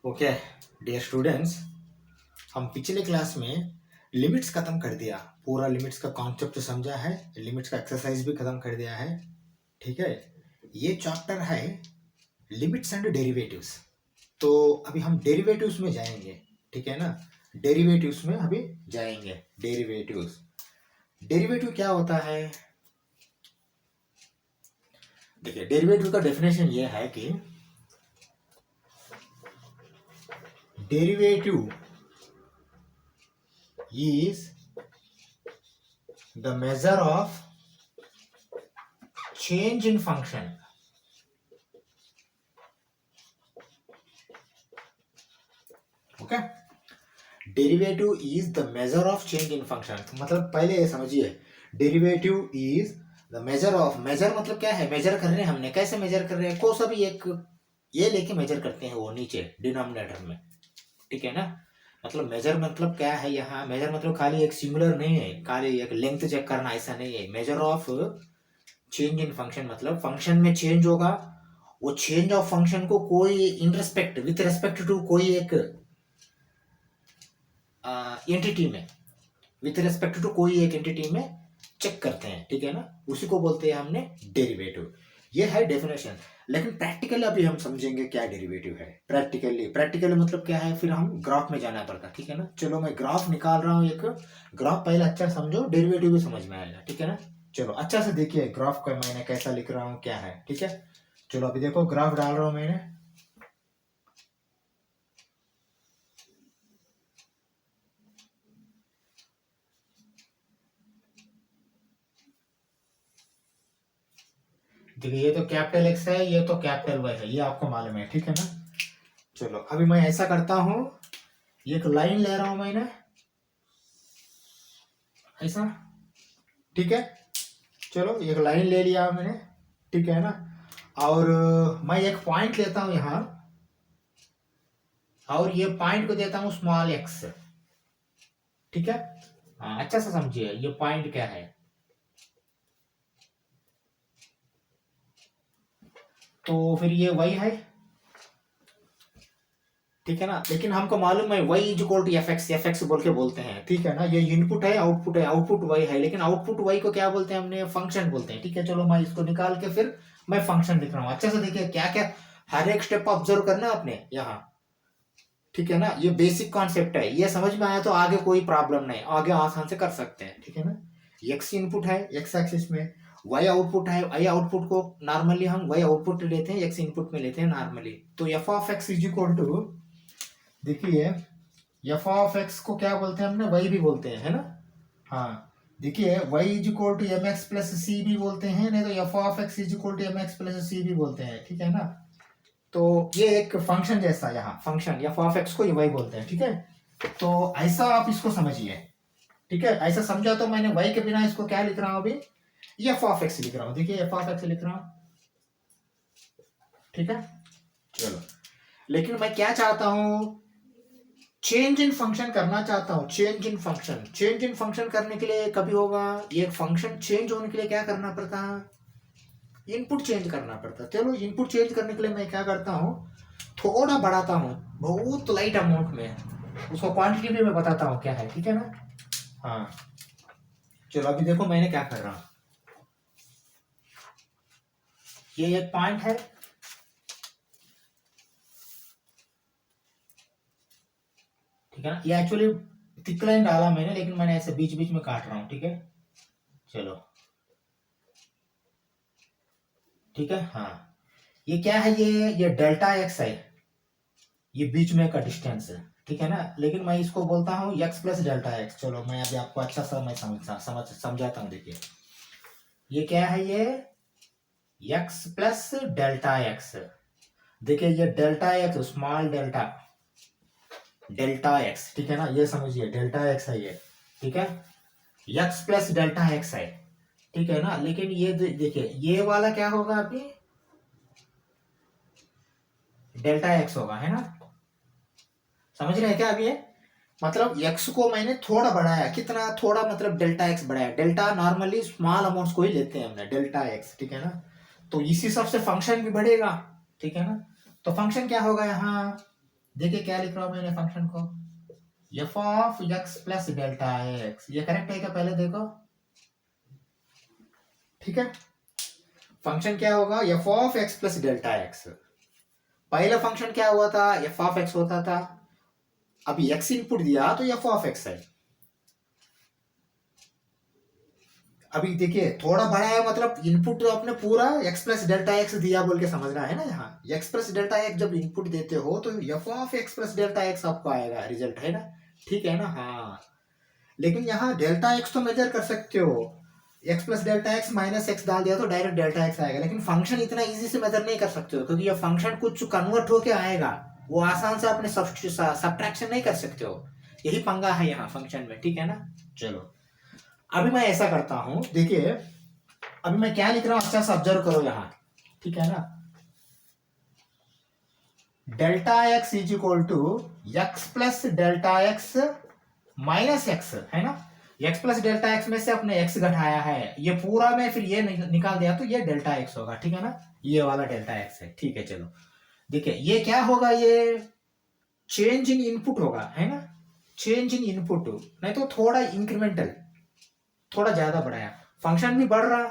Okay dear students, हम पिछले class में लिमिट्स खत्म कर दिया। पूरा लिमिट्स का कॉन्सेप्ट समझा है, लिमिट्स का एक्सरसाइज भी खत्म कर दिया है। ठीक है, ये चैप्टर है लिमिट्स एंड डेरिवेटिव्स। तो अभी हम डेरिवेटिव्स में जाएंगे, ठीक है ना। डेरिवेटिव्स में अभी जाएंगे। डेरिवेटिव्स, डेरिवेटिव क्या होता है? देखिए, डेरिवेटिव का डेफिनेशन ये है कि derivative is the measure of change in function. ओके, derivative is the measure of change in function. मतलब पहले ये समझिए, derivative is the measure of, measure मतलब क्या है? मेजर कर रहे हैं हमने, कैसे मेजर कर रहे हैं? को सभी एक ये लेके मेजर करते हैं वो नीचे डिनोमिनेटर में, ठीक है ना। मतलब मेजर मतलब क्या है? यहाँ मेजर मतलब खाली एक सिंगुलर नहीं है, खाली एक लेंथ चेक करना ऐसा नहीं है। Measure of change in function मतलब फंक्शन में चेंज होगा, वो चेंज ऑफ फंक्शन को कोई in respect with respect to कोई एक एंटिटी में, विथ रेस्पेक्ट टू कोई एक एंटिटी में चेक करते हैं, ठीक है ना। उसी को बोलते हैं हमने डेरिवेटिव। ये है डेफिनेशन। लेकिन प्रैक्टिकली अभी हम समझेंगे क्या डेरिवेटिव है। प्रैक्टिकली मतलब क्या है, फिर हम ग्राफ में जाना पड़ता, ठीक है ना। चलो मैं ग्राफ निकाल रहा हूँ, एक ग्राफ पहले अच्छा समझो, डेरिवेटिव भी समझ में आएगा, ठीक है ना। चलो अच्छा से देखिए ग्राफ को मैंने कैसा लिख रहा हूँ, क्या है, ठीक है। चलो अभी देखो ग्राफ डाल रहा हूँ मैंने। देखिए ये तो कैपिटल एक्स है, ये तो कैपिटल वाई है, ये आपको मालूम है, ठीक है ना। चलो अभी मैं ऐसा करता हूँ, एक लाइन ले रहा हूं मैंने ऐसा, ठीक है। चलो एक लाइन ले लिया मैंने, ठीक है ना। और मैं एक पॉइंट लेता हूं यहां, और ये पॉइंट को देता हूं स्मॉल एक्स, ठीक है। हाँ अच्छा से समझिए ये पॉइंट क्या है। तो फिर ये वही है, ठीक है ना। लेकिन हमको मालूम है y is equal to f x बोल के बोलते हैं, ठीक है ना। ये इनपुट है, आउटपुट y है, लेकिन आउटपुट y को क्या बोलते हैं? हमने फंक्शन बोलते हैं, ठीक है। चलो मैं इसको निकाल के फिर मैं फंक्शन लिख रहा हूँ। अच्छा से देखिए क्या क्या, हर एक स्टेप ऑब्जर्व करना आपने यहाँ, ठीक है ना। ये बेसिक कॉन्सेप्ट है, ये समझ में आया तो आगे कोई प्रॉब्लम नहीं, आगे आसान से कर सकते हैं, ठीक है ना। x इनपुट है x एक्सिस में, y आउटपुट है, y आउटपुट को नॉर्मली हम y आउटपुट लेते हैं, x इनपुट में लेते हैं नॉर्मली। तो f of x is equal to, देखिए एफ ऑफ एक्स को क्या बोलते हैं हमने? वाई भी बोलते हैं, है ना। हाँ देखिए Y is equal to M X plus C भी बोलते हैं, नहीं तो F of x is equal to M X plus C भी बोलते हैं, ठीक है ना। तो ये एक फंक्शन जैसा, यहाँ फंक्शन एफ ऑफ एक्स को ये वाई बोलते हैं, ठीक है। तो ऐसा आप इसको समझिए, ठीक है। ऐसा समझा तो मैंने वाई के बिना इसको क्या लिख रहा हूँ अभी? एफ ऑफ एक्स लिख रहा हूँ, देखिए एफ ऑफ एक्स लिख रहा हूँ, ठीक है। चलो लेकिन मैं क्या चाहता हूँ? चेंज इन फंक्शन करना चाहता हूं। चेंज इन फंक्शन करने के लिए कभी होगा, ये फंक्शन चेंज होने के लिए क्या करना पड़ता है? इनपुट चेंज करना पड़ता है। चलो इनपुट चेंज करने के लिए मैं क्या करता हूं, थोड़ा बढ़ाता हूं, बहुत लाइट अमाउंट में, उसको क्वांटिटी भी मैं बताता हूं क्या है, ठीक है ना। हाँ चलो अभी देखो मैंने क्या कर रहा हूं, ये एक पॉइंट है, ठीक है ना। ये एक्चुअली थिक लाइन डाला मैंने, लेकिन मैंने ऐसे बीच बीच में काट रहा हूँ, ठीक है। चलो ठीक है। हाँ ये क्या है? ये डेल्टा एक्स है, ये बीच में का डिस्टेंस है, ठीक है ना। लेकिन मैं इसको बोलता हूँ एक्स प्लस डेल्टा एक्स। चलो मैं अभी आपको अच्छा सा मैं समझाता हूँ। देखिए ये क्या है? ये एक्स प्लस डेल्टा एक्स। देखिए ये delta x, small delta, delta x, ठीक है ना। ये समझिए डेल्टा एक्स है ये, ठीक है। एक्स प्लस डेल्टा एक्स है, ठीक है ना। लेकिन ये देखिए ये वाला क्या होगा अभी? डेल्टा एक्स होगा, है ना। समझ रहे हैं क्या अभी? ये मतलब x को मैंने थोड़ा बढ़ाया, कितना थोड़ा? मतलब डेल्टा x बढ़ाया। डेल्टा नॉर्मली स्मॉल अमाउंट्स को ही लेते हैं हमने, डेल्टा x, ठीक है ना। तो इसी हिसाब से फंक्शन भी बढ़ेगा, ठीक है ना। तो फंक्शन क्या होगा यहाँ? देखिए क्या लिख रहा हूं मैंने फंक्शन को, F of x plus delta x, ये करेक्ट है क्या पहले देखो, ठीक है। फंक्शन क्या होगा, F of x plus delta x. पहला फंक्शन क्या हुआ था, एफ ऑफ एक्स होता था, अभी एक्स इनपुट दिया तो एफ ऑफ एक्स है। अभी देखिए थोड़ा बड़ा है, मतलब इनपुट तो आपने पूरा एक्स प्लस डेल्टा एक्स दिया बोल के समझना है ना। यहाँ एक्स प्लस डेल्टा एक्स जब इनपुट देते हो तो F of x plus delta x आपको आएगा रिजल्ट, है ना, ठीक है ना। हाँ, लेकिन यहाँ डेल्टा एक्स तो मेजर कर सकते हो, x plus delta x minus x डाल दिया तो डायरेक्ट डेल्टा एक्स आएगा, लेकिन फंक्शन इतना इजी से मेजर नहीं कर सकते हो, क्योंकि ये फंक्शन कुछ कन्वर्ट होके आएगा, वो आसान से अपने सब्ट्रैक्शन नहीं कर सकते हो, यही पंगा है यहाँ फंक्शन में, ठीक है ना। चलो अभी मैं ऐसा करता हूं, देखिए अभी मैं क्या लिख रहा हूं अच्छा से ऑब्जर्व करो यहाँ, ठीक है ना। Delta x is equal to x plus delta x minus x, है ना। एक्स प्लस डेल्टा एक्स में से अपने एक्स घटाया है, ये पूरा में फिर ये निकाल दिया तो ये डेल्टा एक्स होगा, ठीक है ना, ये वाला डेल्टा एक्स है, ठीक है। चलो देखिए ये क्या होगा, ये चेंज इन इनपुट होगा, है ना, चेंज इन इनपुट, नहीं तो थोड़ा इंक्रीमेंटल, थोड़ा ज्यादा बढ़ाया, फंक्शन भी बढ़ रहा,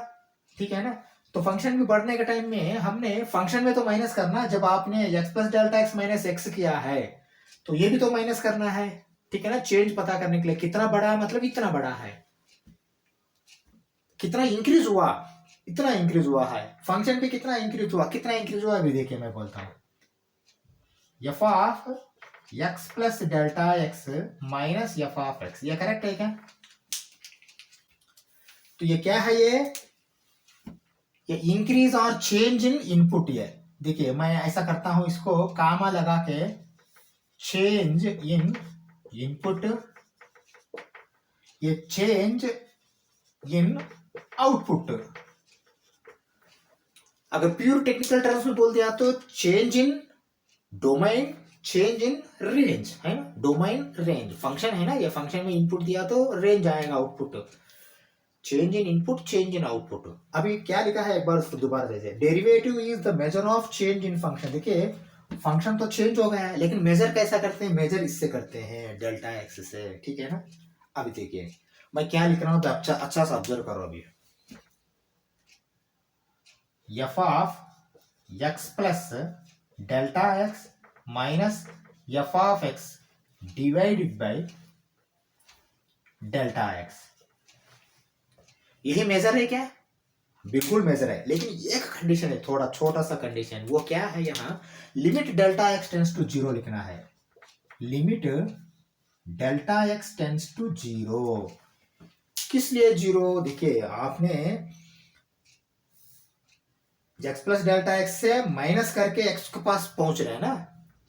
ठीक है ना। तो फंक्शन भी बढ़ने के टाइम में हमने फंक्शन में तो माइनस करना, जब आपने x plus delta x minus x किया है तो ये भी तो माइनस करना है, ठीक है ना। चेंज पता करने के लिए कितना बड़ा है, मतलब इतना बड़ा है, कितना इंक्रीज हुआ, इतना इंक्रीज हुआ है, फंक्शन पे कितना इंक्रीज हुआ, कितना इंक्रीज हुआ अभी देखिए मैं बोलता हूँ, F of x plus delta x minus F of x, ये करेक्ट है क्या। तो ये क्या है, ये इंक्रीज और चेंज इन इनपुट, ये देखिए मैं ऐसा करता हूं, इसको कामा लगा के चेंज इन इनपुट, ये चेंज इन आउटपुट, अगर प्योर टेक्निकल टर्म्स में बोल दिया तो change in domain, change in range, है ना, डोमेन रेंज फंक्शन है ना, ये फंक्शन में इनपुट दिया तो रेंज आएगा output, change in input change in output. अभी क्या लिखा है एक बार दोबारा देखिए, derivative is the measure of change in function, देखिए फंक्शन तो चेंज हो गया है, लेकिन मेजर कैसा करते हैं, मेजर इससे करते हैं डेल्टा एक्स से, ठीक है ना। अभी देखिए मैं क्या लिख रहा हूं, तो अच्छा अच्छा सा ऑब्जर्व करो, अभी F of x plus delta x minus F of x divided by delta x, यही मेजर है क्या, बिल्कुल मेजर है, लेकिन एक कंडीशन है, थोड़ा छोटा सा कंडीशन, वो क्या है, यहाँ limit delta x tends to zero लिखना है, limit delta x tends to zero, किस लिए जीरो, देखिए आपने एक्स प्लस डेल्टा एक्स से माइनस करके एक्स के पास पहुंच रहे हैं ना,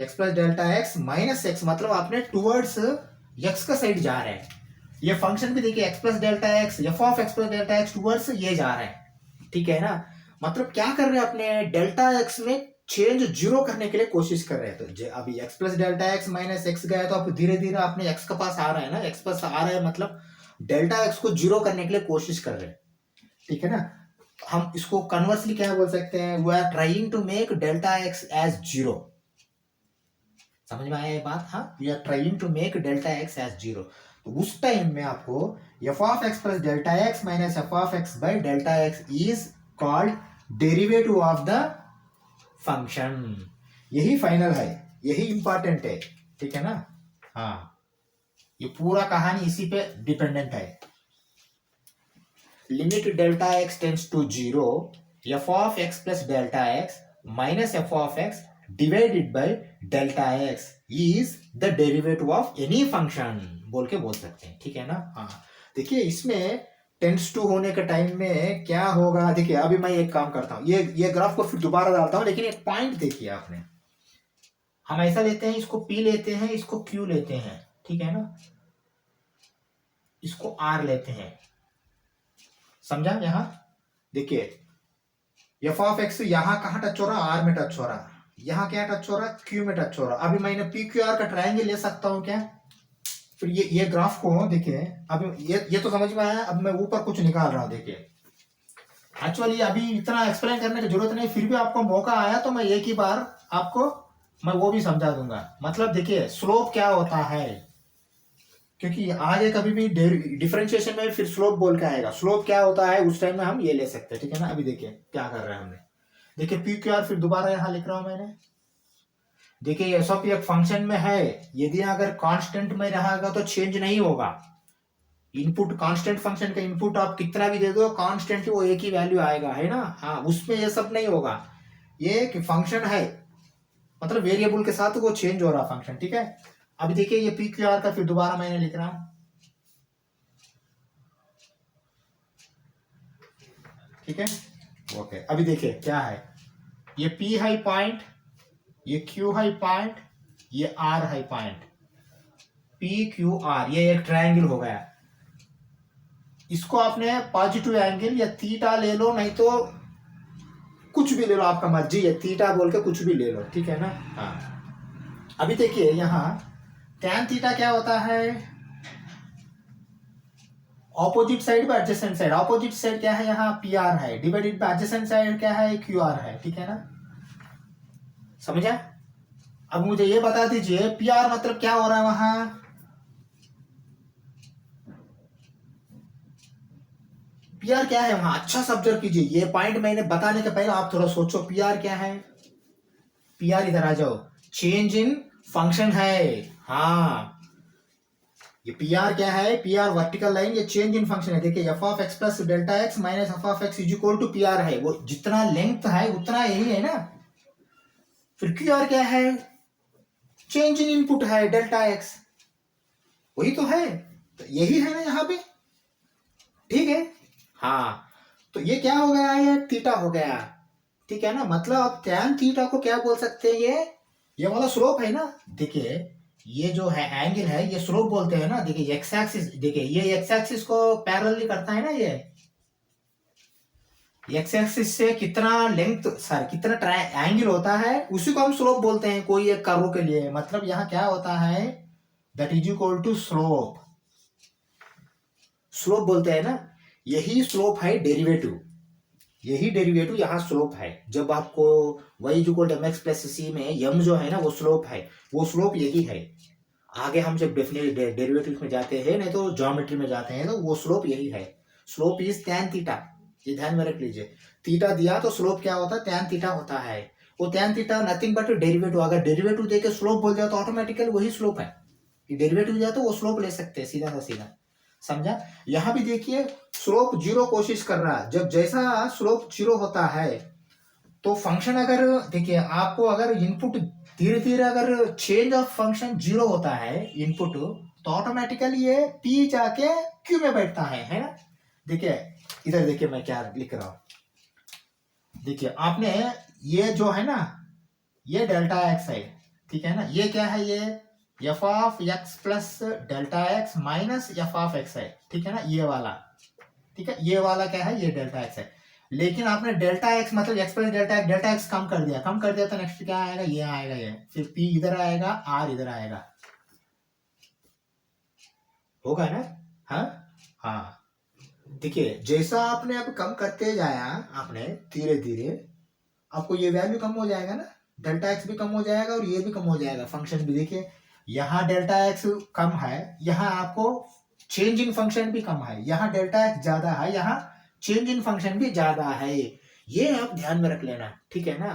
x plus delta x minus x, मतलब आपने टुवर्ड्स एक्स का साइड जा रहे हैं, ये फंक्शन भी देखिए x plus delta x, F of x plus delta x towards ये जा रहे हैं, ठीक है ना। मतलब क्या कर रहे हैं, अपने डेल्टा एक्स में चेंज जीरो करने के लिए कोशिश कर रहे हैं, तो अभी x plus delta x minus x गया तो आप धीरे धीरे अपने एक्स के पास आ रहा है ना, एक्स प्लस आ रहा है, मतलब डेल्टा एक्स को जीरो करने के लिए कोशिश कर रहे हैं, ठीक है ना। हम इसको कन्वर्सली क्या बोल सकते हैं, we are trying to make delta x as zero, समझ में आया ये बात, हाँ, we are trying to make delta x as zero, तो उस टाइम में आपको f of x plus delta x minus F of x by delta x is called derivative of the function, यही फाइनल है, यही इंपॉर्टेंट है, ठीक है ना। हाँ, ये पूरा कहानी इसी पे डिपेंडेंट है, limit delta x tends to zero, F of x plus delta x minus F of x divided by delta x is the derivative of any function बोल के बोल सकते हैं, ठीक है ना। हाँ देखिए इसमें टेंस टू होने के टाइम में क्या होगा, देखिए अभी मैं एक काम करता हूँ, ये ग्राफ को फिर दोबारा डालता हूँ, लेकिन एक पॉइंट देखिए आपने, हम ऐसा लेते हैं, इसको P लेते हैं, इसको Q लेते हैं, ठीक है ना, इसको R लेते हैं, समझा। यहाँ देखिए एफ ऑफ एक्स यहाँ कहाँ टच हो रहा, आर में टच हो रहा, यहाँ क्या टच हो रहा, क्यू में टच हो रहा, अभी मैंने पी क्यू आर का ट्रायंगल ले सकता हूँ क्या, फिर ये ग्राफ को देखिए, अब ये तो समझ में आया, अब मैं ऊपर कुछ निकाल रहा हूँ, देखिए एक्चुअली अभी इतना एक्सप्लेन करने की जरूरत नहीं, फिर भी आपको मौका आया तो मैं एक ही बार आपको मैं वो भी समझा दूंगा। मतलब देखिए स्लोप क्या होता है, क्योंकि आगे कभी भी डिफरेंशिएशन में फिर स्लोप बोल के आएगा, स्लोप क्या होता है उस टाइम में हम ये ले सकते हैं, ठीक है ना। अभी देखिए क्या कर रहे हैं हमने, देखिए पी क्यू आर फिर दोबारा यहाँ लिख रहा हूं मैंने। देखिए ये सब एक फंक्शन में है, यदि अगर कांस्टेंट में रहेगा तो चेंज नहीं होगा। इनपुट कांस्टेंट फंक्शन का इनपुट आप कितना भी दे दो कांस्टेंट वो एक ही वैल्यू आएगा, है ना। हाँ उसमें ये सब नहीं होगा, ये एक फंक्शन है, मतलब वेरिएबल के साथ वो चेंज हो रहा फंक्शन, ठीक है। अभी देखिए ये पी क्यू आर का फिर दोबारा मैंने लिख रहा हूं, ठीक है। ओके अभी देखिए क्या है, ये पी हाई पॉइंट, ये क्यू हाई पॉइंट, ये R high point, P Q R, ये एक ट्रायंगल हो गया। इसको आपने पॉजिटिव एंगल या थीटा ले लो, नहीं तो कुछ भी ले लो, आपका मर्जी है, थीटा बोल के कुछ भी ले लो, ठीक है ना। हाँ अभी देखिए यहाँ tan थीटा क्या होता है, opposite side by adjacent side, opposite side क्या है यहाँ पी आर है, डिवाइडेड बाय एडजेसेंट साइड क्या है क्यू आर है, ठीक है ना, समझा। अब मुझे ये बता दीजिए पी आर मतलब क्या हो रहा है वहां, पी आर क्या है वहां, अच्छा से ऑब्जर्व कीजिए, ये पॉइंट मैंने बताने के पहले आप थोड़ा सोचो पी आर क्या है। पी आर इधर आ जाओ, चेंज इन फंक्शन है। हाँ ये पी आर क्या है, पी आर वर्टिकल लाइन, ये चेंज इन फंक्शन है। देखिए f of x plus delta x minus F of x is equal to P R है, वो जितना लेंथ है उतना यही है ना। फिर क्यू आर क्या है, चेंज इन इनपुट है डेल्टा एक्स, वही तो है, तो यही है ना यहाँ पे, ठीक है। हाँ तो ये क्या हो गया, ये थीटा हो गया, ठीक है ना। मतलब आप tan थीटा को क्या बोल सकते हैं, ये वाला स्लोप है ना। देखिए ये जो है एंगल है ये स्लोप बोलते हैं ना। देखिए एक्स एक्सिस, देखिए ये एक्स एक्सिस को पैरेलली करता है ना, ये एक्स एक्सिस से कितना लेंथ सर कितना एंगल होता है उसी को हम स्लोप बोलते हैं कोई एक कर्व के लिए। मतलब यहाँ क्या होता है, that is equal to slope, slope बोलते हैं ना, यही स्लोप है डेरिवेटिव, यही डेरिवेटिव यहाँ स्लोप है। जब आपको y equal to mx plus C में m जो है ना वो स्लोप है, वो स्लोप यही है। आगे हम जब डेरिवेटिव में जाते हैं नहीं तो ज्योमेट्री में जाते हैं तो वो स्लोप यही है, स्लोप इज tan थीटा, ये ध्यान में रख लीजिए। थीटा दिया तो स्लोप क्या होता है, tan थीटा होता है। वो tan theta nothing but derivative, अगर डेरिवेटिव देके स्लोप बोल दिया तो ऑटोमेटिकली वही स्लोप है, डेरिवेटिव दिया तो वो स्लोप ले सकते हैं सीधा सा सीधा, समझा। यहां भी देखिए स्लोप जीरो कोशिश कर रहा है, जब जैसा स्लोप जीरो होता है तो फंक्शन अगर देखिए आपको अगर इनपुट धीरे धीरे अगर चेंज ऑफ फंक्शन जीरो होता है इनपुट, तो ऑटोमेटिकली ये पी जाके क्यू में बैठता है ना। देखिए इधर देखिए मैं क्या लिख रहा हूं, देखिए आपने ये जो है ना ये डेल्टा एक्स है, ठीक है ना, ये क्या है, ये F of x plus delta x minus F of x है, ठीक है ना, ये वाला, ठीक है। ये वाला क्या है, ये डेल्टा एक्स है। लेकिन आपने डेल्टा एक्स मतलब एक्स प्लस डेल्टा एक्स कम कर दिया, कम कर दिया तो नेक्स्ट क्या आएगा, ये आएगा, ये फिर पी इधर आएगा, आर इधर आएगा, होगा ना। हाँ हाँ देखिए जैसा आपने अब कम करते जाया आपने धीरे धीरे, आपको ये वैल्यू कम हो जाएगा ना, डेल्टा एक्स भी कम हो जाएगा और ये भी कम हो जाएगा, फंक्शन भी। देखिए यहाँ डेल्टा एक्स कम है, यहाँ आपको चेंज इन फंक्शन भी कम है, यहाँ डेल्टा एक्स ज्यादा है, यहाँ चेंज इन फंक्शन भी ज्यादा है, ये आप ध्यान में रख लेना, ठीक है ना।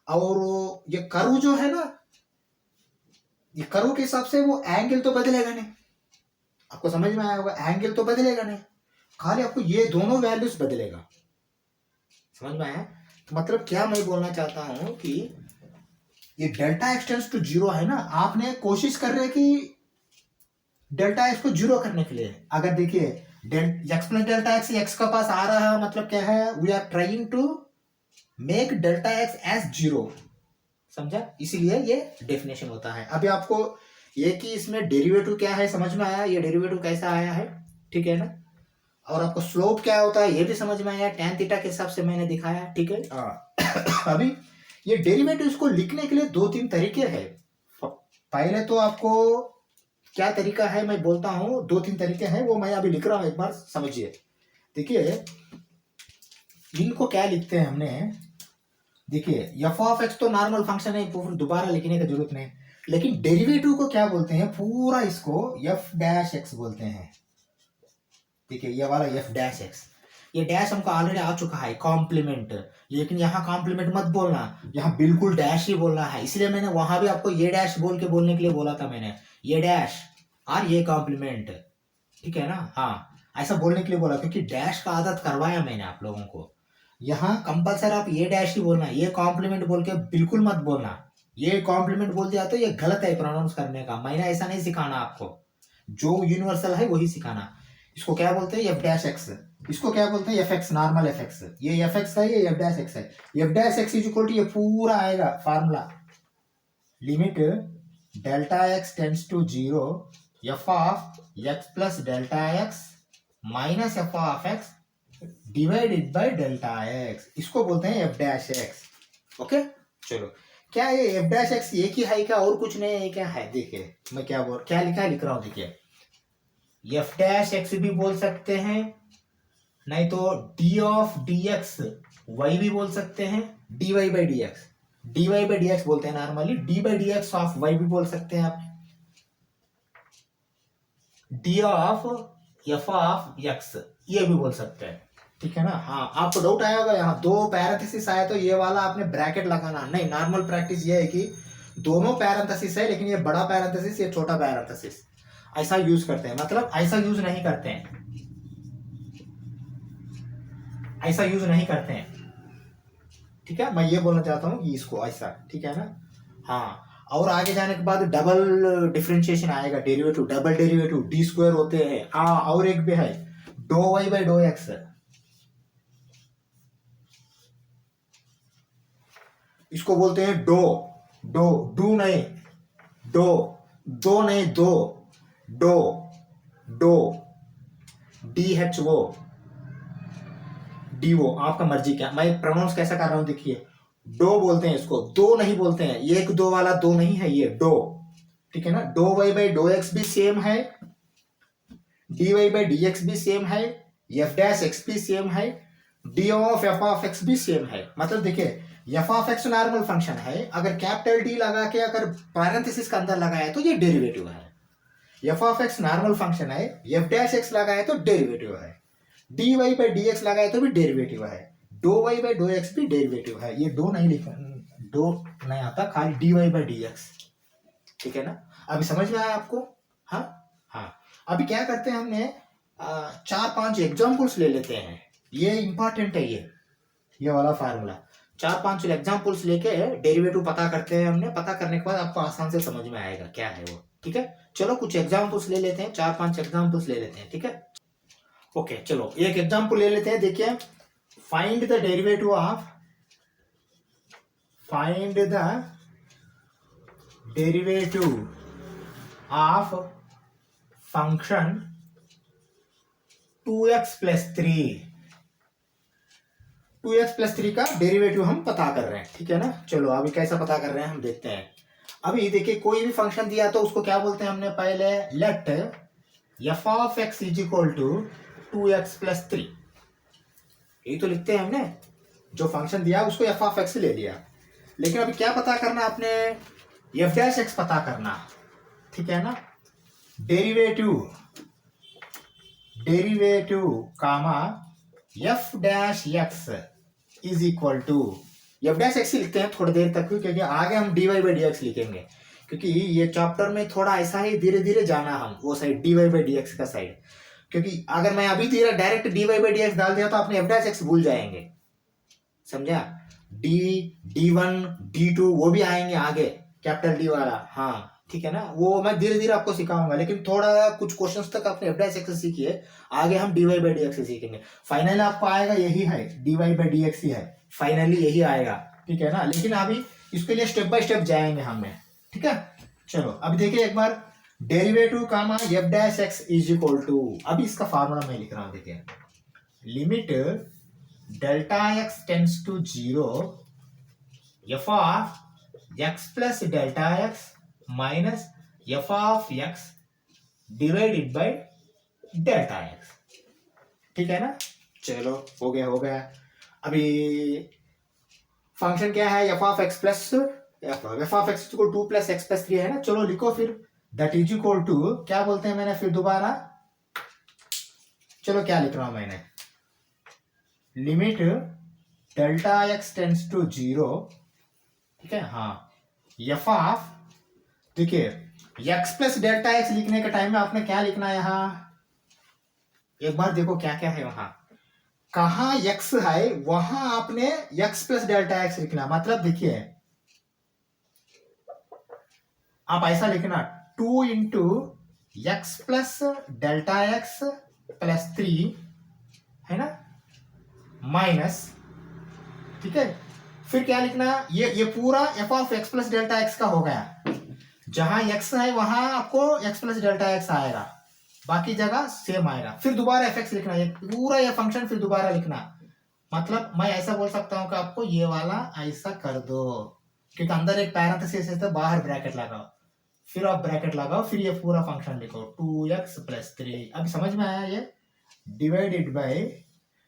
और ये कर्व जो है ना, ये कर्व के हिसाब से वो एंगल तो बदलेगा नहीं, आपको समझ में आया होगा, एंगल तो बदलेगा नहीं, खाली आपको ये दोनों वैल्यूज बदलेगा, समझ में आया। तो मतलब क्या मैं बोलना चाहता हूं कि ये delta x tends to zero है ना, आपने कोशिश कर रहे कि डेल्टा एक्स को जीरो करने के लिए। अगर देखिए x plus delta x x का पास आ रहा है, मतलब क्या है, we are trying to make delta x as zero, समझा, इसीलिए ये डेफिनेशन होता है। अभी आपको ये कि इसमें डेरिवेटिव क्या है समझ में आया, ये डेरिवेटिव कैसा आया है, ठीक है ना। और आपको स्लोप क्या होता है ये भी समझ में आया, tan थीटा के हिसाब से मैंने दिखाया, ठीक है। अभी ये डेरिवेटिव को लिखने के लिए दो तीन तरीके हैं। पहले तो आपको क्या तरीका है मैं बोलता हूं, दो तीन तरीके हैं वो मैं अभी लिख रहा हूं, एक बार समझिए। देखिए इनको क्या लिखते हैं हमने, देखिए एफ ऑफ एक्स तो नॉर्मल फंक्शन है, फिर दोबारा लिखने की जरूरत नहीं, लेकिन डेरिवेटिव को क्या बोलते हैं, पूरा इसको एफ डैश एक्स बोलते हैं। देखिए ये वाला एफ डैश एक्स, ये डैश हमको ऑलरेडी आ चुका है कॉम्प्लीमेंट, लेकिन यहाँ कॉम्प्लीमेंट मत बोलना, यहाँ बिल्कुल डैश ही बोलना है, इसलिए मैंने वहां भी आपको ये डैश बोल के बोलने के लिए बोला था मैंने, ये डैश और ये कॉम्प्लीमेंट, ठीक है ना। हाँ, ऐसा बोलने के लिए बोला क्योंकि डैश का आदत करवाया मैंने आप लोगों को। यहाँ कंपलसरी आप ये डैश ही बोलना, ये कॉम्प्लीमेंट बोल के बिल्कुल मत बोलना, ये कॉम्प्लीमेंट बोल दिया तो ये गलत है प्रोनाउंस करने का, मैंने ऐसा नहीं सिखाना आपको, जो यूनिवर्सल है वही सिखाना। इसको क्या बोलते हैं, एफ डैश एक्स, इसको क्या बोलते हैं, f x, normal f x, ये एफ एक्स है, ये एफ डैश एक्स है। F dash x is equal to, ये पूरा आएगा formula, limit delta x tends to zero, F of x plus delta x minus F of x divided by delta x, इसको बोलते हैं F dash x. Okay, चलो, क्या ये f dash x एक ही है क्या, और कुछ नहीं है क्या है, देखिए मैं क्या लिखा है लिख रहा हूं, देखिए एफ डैश एक्स भी बोल सकते हैं, नहीं तो d of d x y भी बोल सकते हैं, d Y by D x, d Y by D x बोलते हैं normally, d by D x of y भी बोल सकते हैं आप, d of f of x ये भी बोल सकते हैं, ठीक है ना। हाँ, आपको डाउट आया होगा यहाँ दो पैरेंथेसिस आया तो ये वाला आपने ब्रैकेट लगाना नहीं, नॉर्मल प्रैक्टिस ये है कि दोनों पैरेंथेसिस है, लेकिन ये बड़ा पैरेंथेसिस ये छोटा पैरेंथेसिस ऐसा यूज करते हैं, मतलब ऐसा यूज नहीं करते हैं, ऐसा यूज नहीं करते हैं, ठीक है, मैं ये बोलना चाहता हूँ कि इसको ऐसा, ठीक है ना। हाँ, और आगे जाने के बाद डबल डिफरेंशिएशन आएगा, derivative, double derivative d square होते हैं। हाँ, और एक भी है डो वाई बाई डो एक्स, इसको बोलते हैं डो, डू नहीं, डो, दो नहीं, दो, डो, डो, डी एच वो, डी वो, आपका मर्जी, क्या मैं प्रोनाउंस कैसा कर रहा हूं देखिए, डो बोलते हैं इसको, दो नहीं बोलते हैं, एक दो वाला दो नहीं है, ये डो, ठीक है ना। डो वाई बाई डो एक्स भी सेम है, D Y by D x भी सेम है, एफ डैश एक्स भी सेम है, डी ऑफ एक्स भी सेम है, मतलब देखिए f of x normal function है, अगर कैपिटल डी लगा के अगर पैरेंथेसिस का अंदर लगाया तो ये डेरिवेटिव है, F of x normal function है, एफ डैश एक्स लगाया तो डेरिवेटिव है, D Y by D x लगाया तो भी डेरिवेटिव है, डो वाई बाई डो एक्स भी डेरिवेटिव है, ये दो नहीं लिखा, दो नहीं आता, खाली d Y by D x, ठीक है ना। अभी समझ में आया आपको। हाँ हाँ, अभी क्या करते हैं हमने, चार पांच एग्जाम्पल्स ले लेते हैं, ये इंपॉर्टेंट है, ये वाला फार्मूला, चार पांच एग्जाम्पल्स लेके डेरिवेटिव पता करते हैं हमने, पता करने के बाद आपको आसान से समझ में आएगा क्या है वो, ठीक है। चलो कुछ एग्जाम्पल्स ले लेते हैं, चार पांच एग्जाम्पल्स ले लेते हैं, ठीक है। ओके, चलो एक एग्जाम्पल ले लेते हैं, देखिए find the derivative of, find the derivative of function 2x plus 3, 2x plus 3 का डेरिवेटिव हम पता कर रहे हैं, ठीक है ना। चलो अभी कैसा पता कर रहे हैं हम देखते हैं। अभी देखिए कोई भी फंक्शन दिया तो उसको क्या बोलते हैं हमने पहले, let F of x is equal to 2x plus 3, यही तो लिखते हैं हमने, जो फंक्शन दिया उसको एफ ऑफ एक्स ले लिया, लेकिन अभी क्या पता करना आपने, एफ डैश एक्स पता करना, ठीक है ना। Derivative comma F dash x is equal to, F dash X ही लिखते हैं थोड़ी देर तक, क्योंकि आगे हम D Y by D X लिखेंगे, क्योंकि ये चैप्टर में थोड़ा ऐसा ही धीरे धीरे जाना हम वो side, d Y by D x का साइड, क्योंकि अगर मैं अभी धीरे direct d Y by D x डाल दिया तो आपने एफ डैश एक्स भूल जाएंगे, समझा। D1 D2 वो भी आएंगे आगे, कैपिटल डी वाला, हाँ ठीक है ना, वो मैं धीरे धीरे आपको सिखाऊंगा, लेकिन थोड़ा कुछ क्वेश्चंस तक आपने एफ डैश एक्स सीखिए, आगे हम D Y by D X सीखेंगे, फाइनली आपको आएगा यही है, D Y by D X ही है, फाइनली यही आएगा, ठीक है ना। लेकिन अभी इसके लिए स्टेप बाय स्टेप जाएंगे हमें, ठीक है। चलो अभी देखिए एक बार, derivative comma F dash x is equal to, अभी इसका फार्मूला मैं लिख रहा हूँ, देखिए limit delta x tends to zero, F of x plus delta x minus F of x divided by delta x, ठीक है ना। चलो हो गया। अभी फंक्शन क्या है, F of x plus F of x equal 2 plus x plus 3 है ना। चलो लिखो फिर, दैट इज इक्वल टू क्या बोलते हैं मैंने फिर दोबारा, चलो क्या लिख रहा हूं मैंने, limit delta x tends to 0, ठीक है। हाँ, एफ ऑफ, देखिए एक्स प्लस डेल्टा एक्स लिखने के टाइम में आपने क्या लिखना है यहाँ, एक बार देखो क्या क्या है वहां, कहा एक्स है वहां आपने एक्स प्लस डेल्टा एक्स लिखना। मतलब देखिए आप ऐसा लिखना 2 into x plus delta x plus 3 है ना, माइनस, ठीक है। फिर क्या लिखना, ये पूरा F of x plus delta x का हो गया। जहां एक्स है वहां आपको एक्स प्लस डेल्टा एक्स आएगा, बाकी जगह सेम आएगा। फिर दोबारा एफ एक्स लिखना, ये पूरा ये फंक्शन फिर दोबारा लिखना। मतलब मैं ऐसा बोल सकता हूँ कि आपको ये वाला ऐसा कर दो, क्योंकि अंदर एक पैरेंथेसिस है तो बाहर ब्रैकेट लगाओ, फिर आप ब्रैकेट लगाओ, फिर ये पूरा फंक्शन लिखो 2x प्लस 3। अभी समझ में आया, ये डिवाइडेड बाय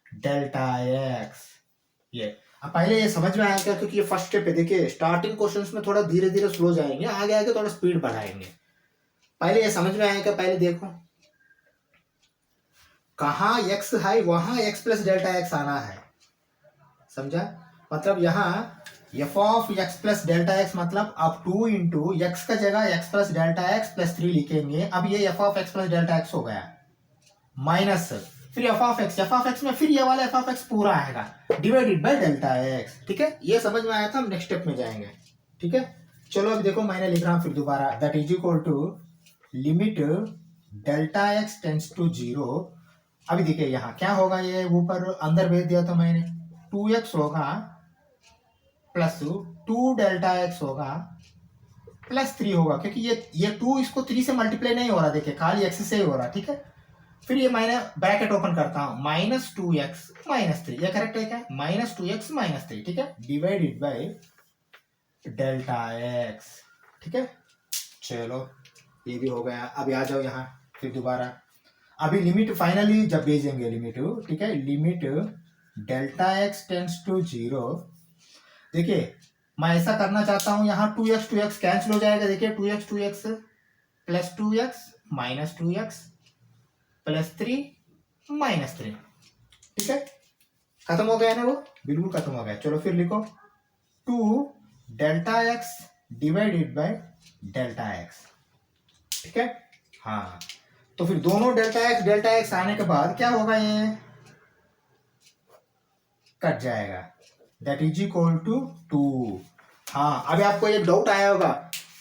डेल्टा एक्स। ये अब पहले ये समझ में आया क्या, क्योंकि ये फर्स्ट स्टेप है। देखिए स्टार्टिंग क्वेश्चंस में थोड़ा धीरे धीरे स्लो जाएंगे, आगे आगे थोड़ा स्पीड बढ़ाएंगे। पहले ये समझ में आया क्या, पहले देखो कहा एक्स है वहां एक्स प्लस डेल्टा एक्स आना है, समझा। मतलब यहाँ F of x plus delta x, मतलब आप 2 इंटू एक्स का जगह x plus delta x plus 3 लिखेंगे। अब ये F of x plus delta x हो गया, माइनस फिर एफ ऑफ एक्स में फिर ये वाला एफ ऑफ एक्स पूरा आएगा डिवाइडेड बाय डेल्टा एक्स, ठीक है। ये समझ में आया था, हम नेक्स्ट स्टेप में जाएंगे, ठीक है। चलो अब देखो मैंने लिख रहा हूं फिर दोबारा, that is equal to limit delta x tends to 0। अभी देखिए यहाँ क्या होगा, ये ऊपर अंदर भेज दिया तो मैंने 2x होगा प्लस 2 डेल्टा एक्स होगा प्लस 3 होगा, क्योंकि ये 2 इसको 3 से मल्टीप्लाई नहीं हो रहा, देखिए खाली एक्स से ही हो रहा, ठीक है। फिर ये मैंने ब्रैकेट ओपन करता हूं, माइनस 2x माइनस 3, ये करेक्ट है क्या, माइनस 2x माइनस 3, ठीक है, डिवाइडेड बाय डेल्टा एक्स, ठीक है। चलो ये भी हो गया। अभी आ जाओ यहाँ फिर दोबारा, अभी लिमिट फाइनली जब भेजेंगे लिमिट, ठीक है, limit delta x tends to 0। देखिए मैं ऐसा करना चाहता हूं, यहाँ 2x कैंसिल हो जाएगा, देखिए 2x plus 2x minus 2x plus 3 minus 3, ठीक है, खत्म हो गया ना, वो बिल्कुल खत्म हो गया। चलो फिर लिखो 2 delta X divided by delta x, ठीक है। हाँ, तो फिर दोनों डेल्टा एक्स आने के बाद क्या होगा, ये कट जाएगा, दैट इज इक्वल टू 2। हाँ, अभी आपको एक डाउट आया होगा,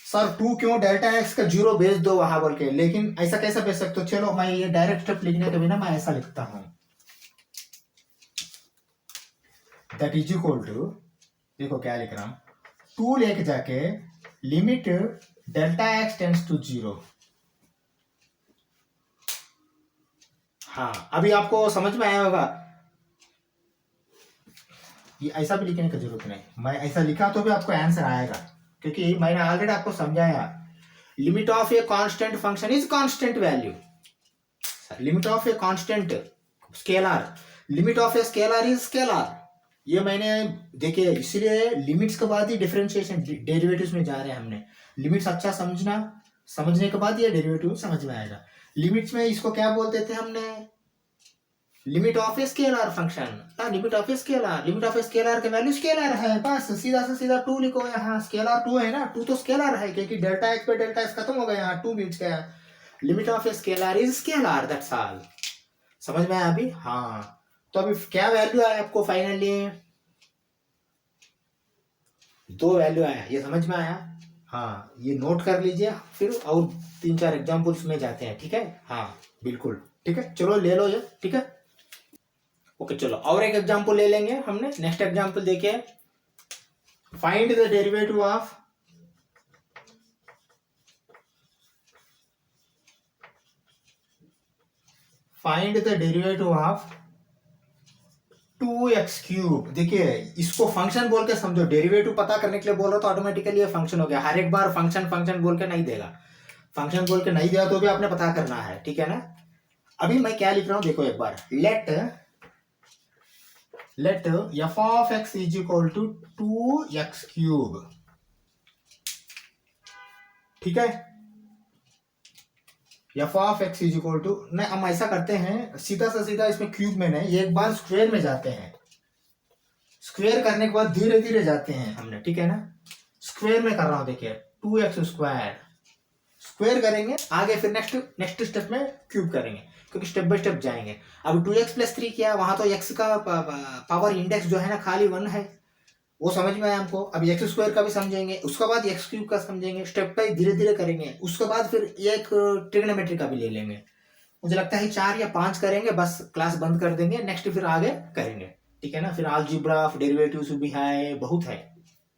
सर 2 क्यों, डेल्टा एक्स का 0 भेज दो वहां बोल के, लेकिन ऐसा कैसे भेज सकते हो। चलो मैं ये डायरेक्ट स्टेप लिखने के बिना मैं ऐसा लिखता हूं, दैट इज इक्वल टू, देखो क्या लिख रहा हूं, 2 लेके जाके limit delta x tends to 0। हाँ, अभी आपको समझ में आया होगा, ये ऐसा भी लिखने की जरूरत नहीं, मैं ऐसा लिखा तो भी आपको आंसर आएगा, क्योंकि मैंने ऑलरेडी आपको समझाया, limit of a constant function is constant value, limit of a constant scalar, limit of a scalar is scalar. ये मैंने देखिए, इसलिए लिमिट्स के बाद ही डिफरेंशिएशन डेरिवेटिव्स में जा रहे हैं हमने। लिमिट्स अच्छा समझने के बाद ये डेरिवेटिव समझ में आएगा। लिमिट्स में इसको क्या बोलते थे हमने, limit of a scalar function, limit of a scalar के वैल्यू स्केलर है, बस सीधा से सीधा 2 लिखो, यहाँ स्केलर 2 है ना, 2 तो स्केलर है, क्योंकि डेल्टा एक्स पे डेल्टा एक्स खत्म हो गया, यहाँ 2 बीच गया, limit of a scalar is scalar, that's all. समझ में आया अभी। हाँ, तो अभी क्या वैल्यू आया आपको फाइनली, 2 वैल्यू आया, ये समझ में आया। हाँ, ये नोट कर लीजिए, फिर और 3-4 एग्जाम्पल्स में जाते हैं, ठीक है। हाँ बिल्कुल ठीक है, चलो ले लो ये, ठीक है। ओके चलो और एक एग्जांपल ले लेंगे हमने। नेक्स्ट एग्जांपल देखिए, find the derivative of of 2x cube. देखिए इसको फंक्शन बोल के समझो, डेरिवेटिव पता करने के लिए बोल रहा तो ऑटोमेटिकली ये फंक्शन हो गया। हर एक बार फंक्शन बोल के नहीं देगा, फंक्शन बोल के नहीं दिया तो भी आपने पता करना है, ठीक है ना। अभी मैं क्या लिख रहा हूं देखो एक बार, let F of x is equal to 2x³ ठीक है। F of x is equal to, नहीं हम ऐसा करते हैं सीधा से सीधा, इसमें क्यूब में नहीं, एक बार स्क्वायर में जाते हैं, स्क्वायर करने के बाद धीरे धीरे जाते हैं हमने, ठीक है ना। स्क्वायर में कर रहा हूं, देखिए 2x² स्क्वायर करेंगे, आगे फिर नेक्स्ट स्टेप में क्यूब करेंगे, क्योंकि स्टेप बाय स्टेप जाएंगे। अब 2x+3 क्या है, वहां तो x का पावर इंडेक्स जो है ना खाली 1 है, वो समझ में आया हमको। अब x² का भी समझेंगे, उसके बाद x³ का समझेंगे, स्टेप बाय धीरे धीरे करेंगे। उसके बाद फिर एक ट्रिग्नोमेट्री का भी ले लेंगे, मुझे लगता है 4 या 5 करेंगे, बस क्लास बंद कर देंगे, नेक्स्ट फिर आगे करेंगे, ठीक है ना। फिर अलजेब्रा, डेरिवेटिव्स भी है, बहुत है,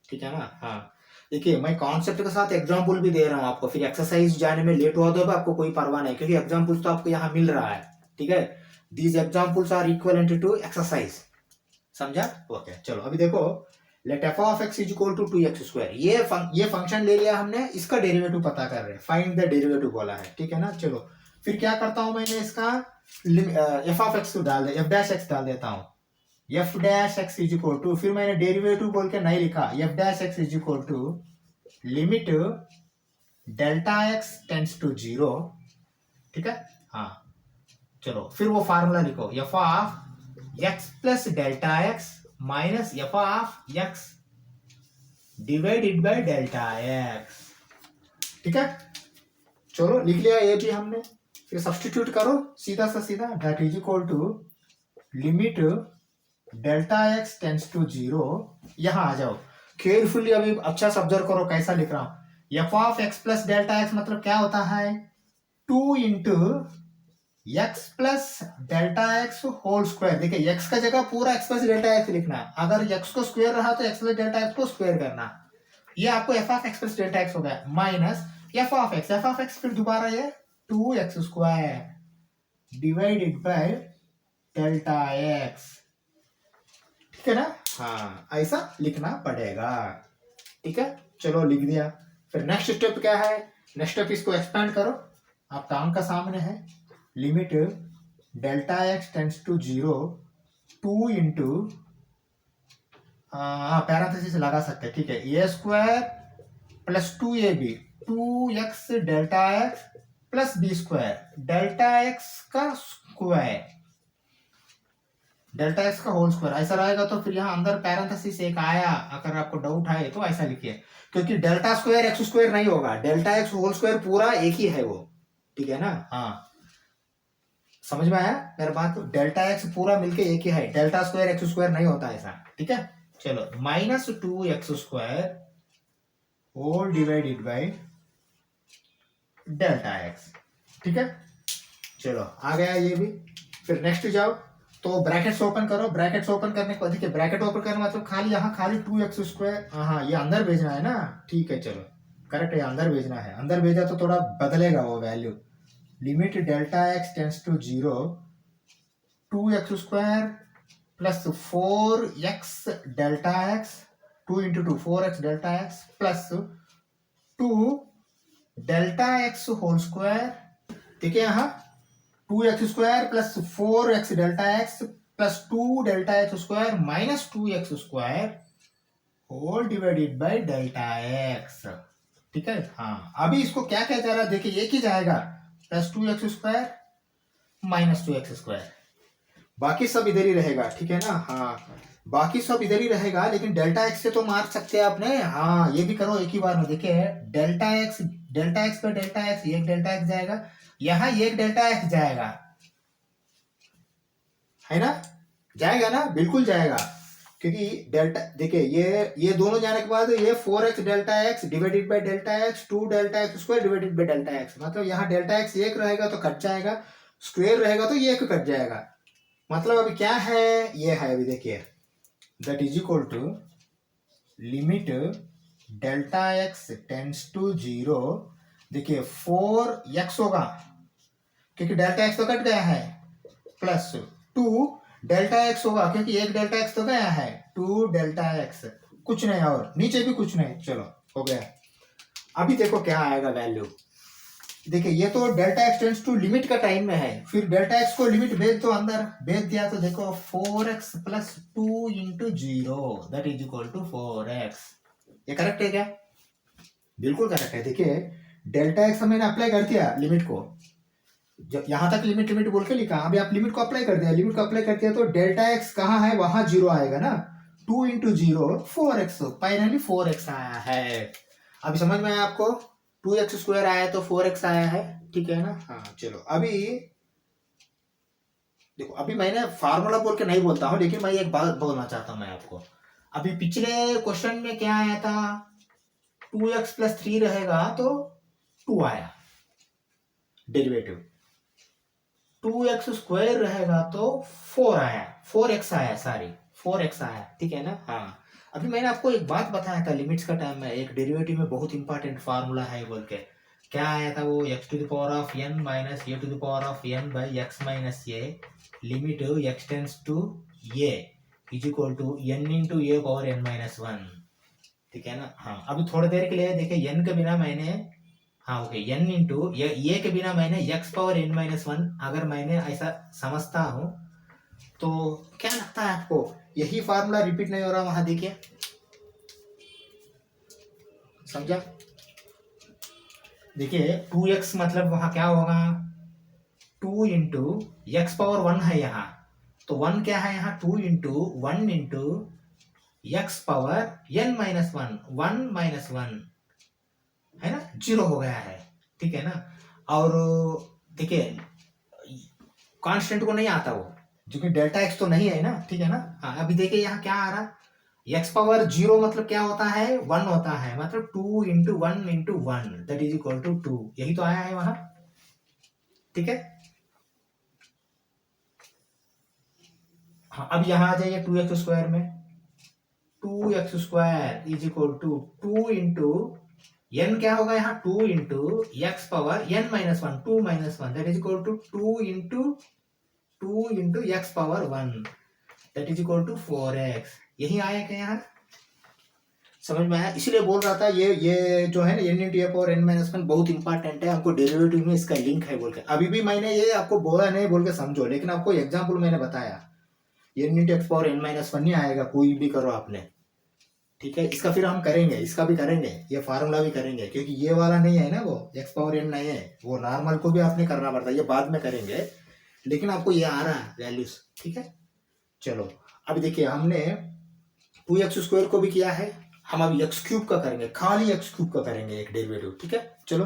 ठीक है ना। हाँ देखिए, मैं कॉन्सेप्ट के साथ एग्जाम्पल भी दे रहा हूँ आपको, फिर एक्सरसाइज जाने में लेट हुआ तो आपको कोई परवाह नहीं, क्योंकि एग्जाम्पल्स तो आपको यहाँ मिल रहा है, ठीक है। These examples are equivalent to exercise, समझा। ओके चलो अभी देखो, let F of x is equal to 2x², ये फंक्शन ले लिया हमने, इसका डेरिवेटिव पता कर रहे हैं, फाइंड द डेरिवेटिव बोला है, ठीक है ना। चलो फिर क्या करता हूं, मैंने इसका एफ ऑफ एक्स डाल दे, f' डाल देता हूं, f' इज इक्वल टू, फिर मैंने डेरिवेटिव बोल के नहीं लिखा, f' is equal to limit Δx tends to 0, ठीक है। हाँ चलो फिर वो फार्मूला लिखो, f of x plus Δx minus F of x divided by Δx, ठीक है। चलो लिख लिया ये भी हमने, फिर सब्स्टिट्यूट करो सीधा सा सीधा, that is equal to limit Δx tends to 0, यहां आ जाओ केयरफुली, अभी अच्छा से ऑब्जर्व करो कैसा लिख रहा हूं। F of x plus Δx मतलब क्या होता है, 2 into x plus Δx whole square. देखिए x का जगह पूरा x प्लस Δx लिखना, अगर x को स्क्वायर रहा तो x प्लस Δx को स्क्वायर करना, ये आपको f of x plus Δx हो गया, माइनस एफ ऑफ एक्स फिर दोबारा ये 2x² डिवाइडेड बाय Δx, ठीक है ना। हाँ ऐसा लिखना पड़ेगा, ठीक है। चलो लिख दिया, फिर नेक्स्ट स्टेप क्या है, नेक्स्ट स्टेप इसको एक्सपेंड करो, आपका आंख का सामने है, limit Δx tends to 0, 2 into parenthesis लगा सकते हैं, ठीक है, a² plus 2ab 2x Δx plus b² Δx का स्क्वायर, Δx का होल स्क्वायर ऐसा रहेगा। तो फिर यहाँ अंदर पैरेंथेसिस एक आया, अगर आपको डाउट आए तो ऐसा लिखिए, क्योंकि Δ² x² नहीं होगा, Δx होल स्क्वायर पूरा एक ही है वो, ठीक है ना। हाँ समझ में आया मेरा बात, Δx पूरा मिलके एक ही है, Δ² x² नहीं होता ऐसा, ठीक है। चलो minus 2x² whole divided by Δx, ठीक है। चलो आ गया ये भी, फिर नेक्स्ट जाओ, तो ब्रैकेट्स ओपन करो, ब्रैकेट्स ओपन करने के बाद देखिए, ब्रैकेट ओपन करने मतलब खाली यहाँ खाली 2x², हाँ ये अंदर भेजना है ना, ठीक है चलो करेक्ट है, अंदर भेजना है, अंदर भेजा तो थोड़ा बदलेगा वो value, limit Δx tends to 0, 2x² plus 4x Δx, 2 into 2 4x Δx plus 2 Δx whole square, देखिए यहाँ 2x² plus 4x Δx plus 2 Δx² minus 2x² whole divided by Δx, ठीक है। हाँ अभी इसको क्या क्या जा रहा है देखिए, एक ही जाएगा, प्लस 2x² माइनस 2x², बाकी सब इधर ही रहेगा, ठीक है ना। हाँ बाकी सब इधर ही रहेगा, लेकिन Δx से तो मार सकते हैं आपने, हाँ ये भी करो एक ही बार में, देखिए Δx पे Δx, एक Δx जाएगा, यहाँ एक Δx जाएगा, है ना, जाएगा ना, बिल्कुल जाएगा, क्योंकि डेल्टा देखिए ये दोनों जाने के बाद ये 4x Δx divided by Δx, 2 Δx² divided by Δx, मतलब यहाँ Δx एक रहेगा तो कट जाएगा, स्क्वायर रहेगा तो ये एक कट जाएगा, मतलब अभी क्या है, ये है अभी देखिए, that is equal to limit Δx tends to 0, देखिए 4x होगा क्योंकि Δx तो कट गया है, प्लस 2 Δx होगा क्योंकि एक Δx तो गया है, 2 Δx, कुछ नहीं और नीचे भी कुछ नहीं, चलो हो गया। अभी देखो क्या आएगा वैल्यू, देखिए ये तो delta x tends to limit का टाइम में है, फिर डेल्टा एक्स को लिमिट भेज दो अंदर, भेज दिया तो देखो 4x plus 2 into 0 that is equal to 4x। ये करेक्ट है क्या? बिल्कुल करेक्ट है। देखिए डेल्टा एक्स मैंने अप्लाई कर दिया लिमिट को, जब यहां तक लिमिट लिमिट बोल के लिखा, अभी आप लिमिट को अप्लाई कर दिया, लिमिट को अप्लाई कर दिया तो डेल्टा एक्स कहाँ है, वहां जीरो आएगा ना, 2 इंटू 0 4x, फाइनली 4x आया है। अभी समझ में आया आपको? 2x स्क्वायर आया तो 4x आया है, ठीक है ना? हाँ चलो अभी देखो, अभी मैंने फार्मूला बोल के नहीं बोलता हूँ, लेकिन मैं एक बात बोलना चाहता हूँ मैं आपको। अभी पिछले क्वेश्चन में क्या आया था, 2x प्लस 3 रहेगा तो 2 आया डेरिवेटिव, 2x स्क्वायर रहेगा तो 4 आया, 4x आया, सॉरी 4x आया, ठीक है ना? हाँ अभी मैंने आपको एक बात बताया था लिमिट्स का टाइम में, एक डेरिवेटिव में बहुत इंपॉर्टेंट फार्मूला है बोल के, क्या आया था वो, x to the power of n minus a to the power of n by x minus a limit x tends to a is equal to n into a power n minus 1, ठीक है ना? हाँ अभी थोड़ी देर के लिए देखिए n के बिना मैंने, हाँ ओके, n इंटू ये के बिना मैंने x पावर n माइनस 1 अगर मैंने ऐसा समझता हूँ तो क्या लगता है आपको, यही फार्मूला रिपीट नहीं हो रहा वहां, देखिए समझा? देखिए 2x मतलब वहां क्या होगा, 2 इंटू एक्स पावर 1 है यहाँ, तो 1 क्या है यहाँ, 2 into 1 into x power n minus 1, 1 minus 1 है ना, 0 हो गया है, ठीक है ना? और देखिए कांस्टेंट को नहीं आता वो, जो कि डेल्टा एक्स तो नहीं है ना, ठीक है ना? हाँ अभी देखिए यहाँ क्या आ रहा, एक्स पावर 0 मतलब क्या होता है, 1 होता है, मतलब 2 into 1 into 1 that is equal to 2, यही तो आया है वहां, ठीक है? हाँ अब यहाँ आ जाइए 2x स्क्वायर में, 2x square is equal to 2 into n क्या होगा यहाँ, 2 into x power n minus 1, 2 minus 1 that is equal to 2 into x power 1 that is equal to 4x, यही आया क्या यहाँ, समझ में आया? इसलिए बोल रहा था ये जो है ना n इंटू ए पावर n माइनस 1 बहुत इंपॉर्टेंट है, हमको डेरिवेटिव में इसका लिंक है बोल के, अभी भी मैंने ये आपको बोला नहीं बोल के समझो, लेकिन आपको एग्जाम्पल मैंने बताया, n into x power n minus 1 नहीं आएगा, कोई भी करो आपने, ठीक है? इसका फिर हम करेंगे, इसका भी करेंगे, ये फार्मूला भी करेंगे, क्योंकि ये वाला नहीं है ना, वो एक्स पावर n नहीं है, वो नॉर्मल को भी आपने करना पड़ता है, ये बाद में करेंगे, लेकिन आपको ये आ रहा है वैल्यूज, ठीक है? चलो अभी देखिए हमने 2x स्क्वायर को भी किया है, हम अब एक्स क्यूब का करेंगे, खाली एक्स क्यूब का करेंगे एक डेरिवेटिव, ठीक है? चलो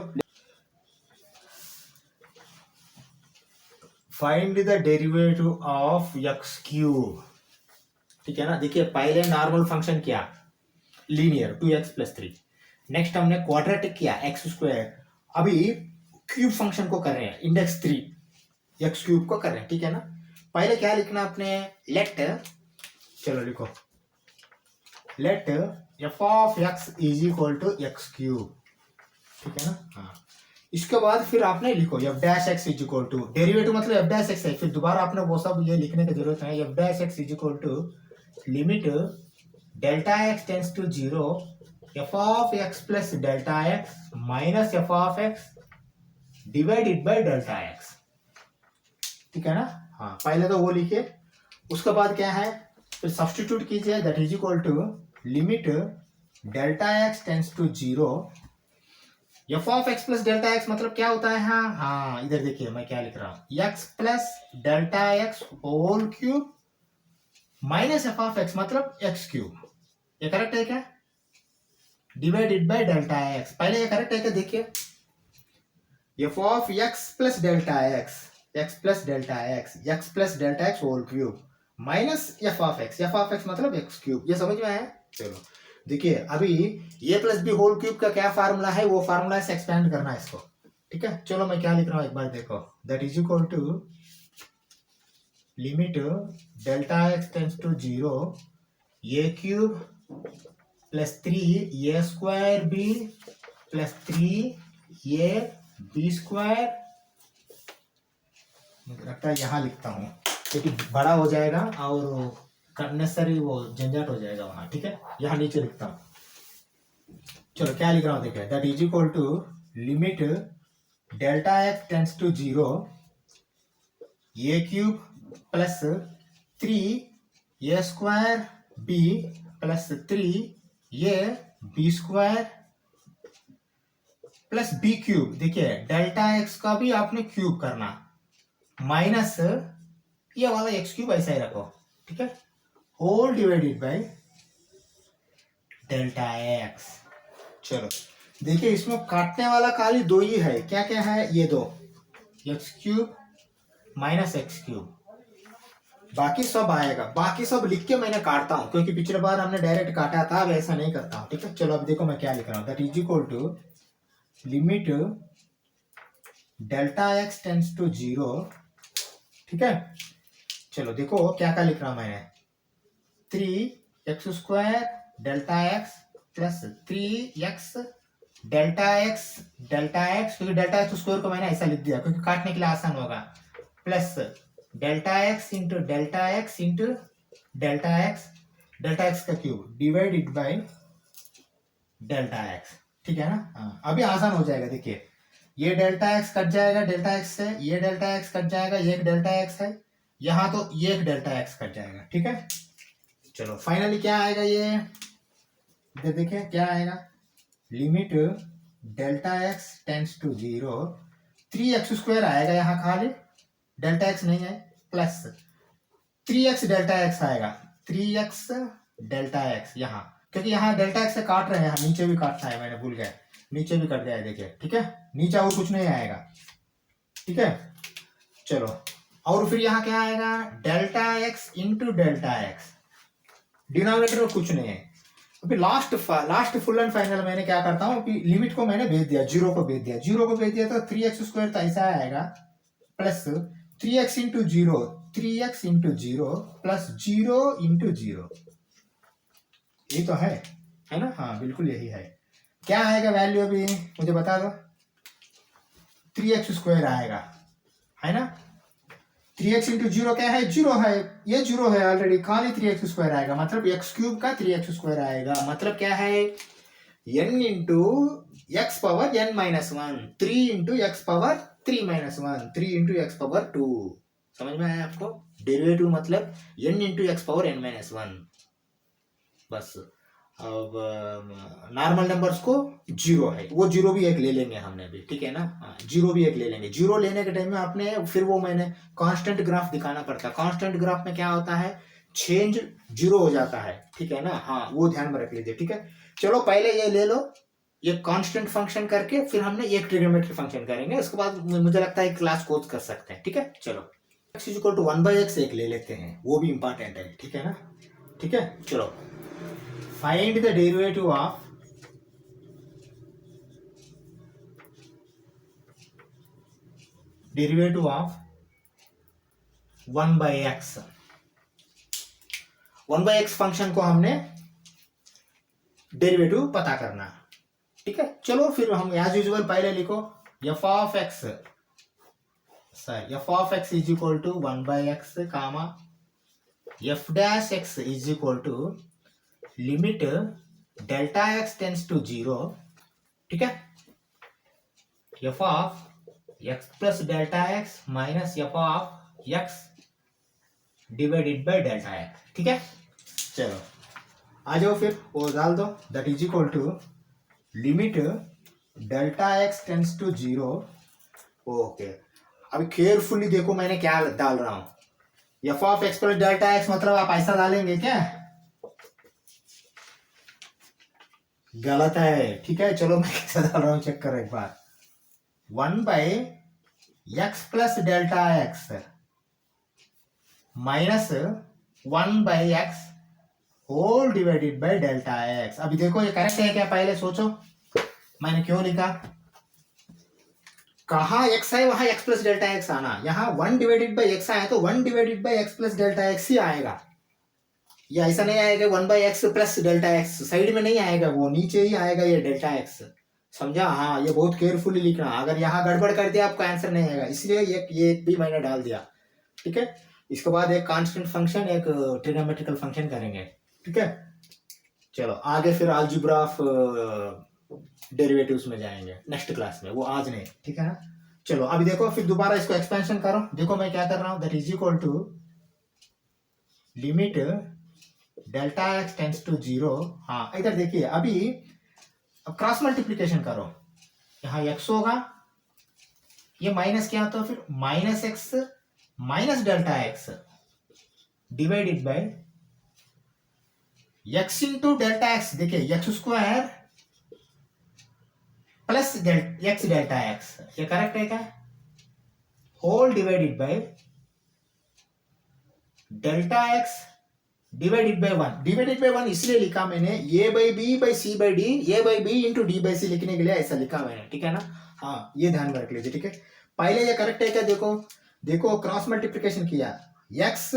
find the derivative of x cube, ठीक है ना? देखिए पहले नॉर्मल फंक्शन किया लीनियर 2x प्लस 3, नेक्स्ट हमने क्वाड्रेटिक किया एक्स स्क्वायर, अभी क्यूब फंक्शन को कर रहे हैं, इंडेक्स 3 एक्स क्यूब को कर रहे हैं, ठीक है ना? पहले क्या लिखना आपने, लेट, चलो लिखो, let F of x is equal to x cube, ठीक है ना? हाँ इसके बाद फिर आपने लिखो f dash x is equal to, derivative मतलब एफ डैश एक्स है, फिर दोबारा आपने वो सब ये लिखने की जरूरत है, f dash x is equal to limit delta x tends to 0 f of x plus delta x minus F of x divided by delta x, ठीक है ना? हाँ पहले तो वो लिखिए, उसके बाद क्या है, फिर सब्स्टिट्यूट कीजिए, that is equal to limit delta x tends to 0 f of x plus delta x मतलब क्या होता है, हाँ इधर देखिए मैं क्या लिख रहा हूं, x plus delta x whole cube minus F of x मतलब एक्स क्यूब, ये करेक्ट है क्या, डिवाइडेड बाय डेल्टा एक्स, पहले ये करेक्ट है क्या, देखिए f of x plus delta x, x plus delta x whole cube minus F of x मतलब एक्स क्यूब, ये समझ में आया? चलो देखिए अभी a plus b whole cube का क्या फार्मूला है, वो फार्मूला से एक्सपेंड करना है इसको, ठीक है? चलो मैं क्या लिख रहा हूं एक बार देखो, that is equal to limit delta x tends to 0 a cube plus 3 a square b plus 3 a b square, लगता है यहाँ लिखता हूँ क्योंकि बड़ा हो जाएगा और नेसेसरी वो झंझट हो जाएगा वहां, ठीक है? यहाँ नीचे लिखता हूँ, चलो क्या लिख रहा हूँ देखिए, that is equal to limit delta x tends to 0 a cube plus 3 a square b plus 3 a b square plus b cube. देखिए डेल्टा एक्स का भी आपने क्यूब करना माइनस ये वाला एक्स क्यूब ऐसा ही रखो, ठीक है, whole divided by delta x. चलो देखिए इसमें काटने वाला खाली दो ही है, क्या क्या है, ये दो, x cube minus x cube, बाकी सब आएगा। बाकी सब लिख के मैंने काटता हूं क्योंकि पिछले बार हमने डायरेक्ट काटा था, अब ऐसा नहीं करता हूं, ठीक है। चलो अब देखो मैं क्या लिख रहा हूं, that is equal to limit delta x tends to 0, ठीक है। चलो देखो क्या क्या लिख रहा हूं मैंने, 3 x square delta x plus 3 x delta x क्योंकि डेल्टा एक्स स्क्वायर को मैंने ऐसा लिख दिया क्योंकि काटने के लिए आसान होगा, plus delta X into delta X into delta x का cube divided by delta x, ठीक है ना। हाँ अभी आसान हो जाएगा। देखिए ये डेल्टा एक्स कट जाएगा डेल्टा एक्स से, ये डेल्टा एक्स कट जाएगा, ये एक डेल्टा एक्स है यहाँ, तो ये एक डेल्टा एक्स कट जाएगा, ठीक है। चलो फाइनली क्या आएगा, ये देखिए क्या आएगा, limit delta x tends to 0 3x square आएगा यहाँ खाली, डेल्टा एक्स नहीं है, प्लस 3x डेल्टा एक्स आएगा, 3x डेल्टा एक्स यहाँ, क्योंकि यहाँ डेल्टा एक्स से काट रहे हैं, नीचे भी काटना है, मैंने भूल गया, नीचे भी कट गया है, देखिए, ठीक है, नीचे और कुछ नहीं आएगा, ठीक है। चलो और फिर यहाँ क्या आएगा, delta X into delta x, denominator में कुछ नहीं है। अभी लास्ट फुल एंड फाइनल मैंने क्या करता हूँ कि लिमिट को मैंने भेज दिया, जीरो को भेज दिया, तो 3x स्क्वायर तो ऐसा आएगा, plus 3x into 0 3x into 0 plus 0 into 0, ये तो है ना, हाँ बिल्कुल यही है। क्या आएगा वैल्यू अभी मुझे बता दो, 3x स्क्वायर आएगा, है ना, 3x इंटू 0 क्या है, 0 है, ये 0 है ऑलरेडी, खाली 3x स्क्वायर आएगा, मतलब x क्यूब का 3x स्क्वायर आएगा, मतलब क्या है, n into x power n minus 1, 3 into x power 3 minus 1, 3 into x power 2, समझ में आया आपको, डेरिवेटिव मतलब n into x power n minus 1, बस। अब नॉर्मल नंबर्स को 0 है, वो 0 भी एक ले लेंगे हमने भी, ठीक है ना, 0 भी एक ले लेंगे। 0 लेने के टाइम में आपने फिर वो मैंने कांस्टेंट ग्राफ दिखाना पड़ता है, कांस्टेंट ग्राफ में क्या होता है, चेंज 0 हो जाता है, ठीक है ना, हाँ वो ध्यान में रख लीजिए, ठीक है। चलो पहले ये ले लो, ये कांस्टेंट फंक्शन करके फिर हमने एक ट्रिग्नोमेट्री फंक्शन करेंगे, उसके बाद मुझे लगता है क्लास कोच कर सकते हैं, ठीक है। चलो x इक्वल टू 1/x एक ले लेते हैं, वो भी इंपॉर्टेंट है, ठीक है ना, ठीक है। चलो find the derivative of derivative of 1/x, 1/x function को हमने डेरिवेटिव पता करना, ठीक है। चलो फिर हम एज यूजुअल पहले लिखो f of x is equal to 1/x comma f dash x is equal to limit delta x tends to 0, ठीक है, f of x plus delta x minus f of x divided by delta x, ठीक है। चलो आ जाओ फिर वो डाल दो, that is equal to limit delta x tends to 0, okay. अभी केयरफुली देखो मैंने क्या डाल रहा हूं, f of x plus delta x, मतलब आप ऐसा डालेंगे क्या, गलत है, ठीक है। चलो मैं कैसे डाल रहा हूं चेक करो एक बार, 1/x plus delta x minus 1/x whole divided by delta x. अभी देखो ये करेक्ट है क्या, पहले सोचो मैंने क्यों लिखा, कहाँ x है वहां x प्लस डेल्टा एक्स आना, यहाँ 1 डिवाइडेड बाय x आया तो 1 divided by x plus delta X ही आएगा, ये ऐसा नहीं आएगा 1/x plus delta x, side में नहीं आएगा, वो नीचे ही आएगा ये डेल्टा एक्स, समझा, हाँ ये बहुत केयरफुली लिखना, अगर यहाँ गड़बड़ कर दिया आपका आंसर नहीं आएगा, इसलिए ये भी मैंने डाल दिया, ठीक है। इसके बाद एक कांस्टेंट फंक्शन एक ट्रिग्नोमेट्रिकल फंक्शन करेंगे, ठीक है। चलो आगे फिर अलजेब्रा ऑफ डेरिवेटिव्स में जाएंगे नेक्स्ट क्लास में, वो आज नहीं, ठीक है ना। चलो अभी देखो फिर दोबारा इसको एक्सपेंशन करो, देखो मैं क्या कर रहा हूं, that is equal to limit delta x tends to zero. हाँ इधर देखिए अभी अब क्रॉस मल्टीप्लीकेशन करो, यहाँ x होगा, ये माइनस क्या होता है फिर minus X minus delta X divided by X into delta X. देखिए X square plus x delta x, ये करेक्ट है क्या, whole divided by delta X divided by one. Divided by one इसलिए लिखा मैंने A by B by C by D, A by B into D by C लिखने के लिए ऐसा लिखा मैंने, ठीक है ना। हाँ ये ध्यान में रख लीजिए, ठीक है। पहले ये करेक्ट है क्या, देखो देखो क्रॉस मल्टीप्लिकेशन किया एक्स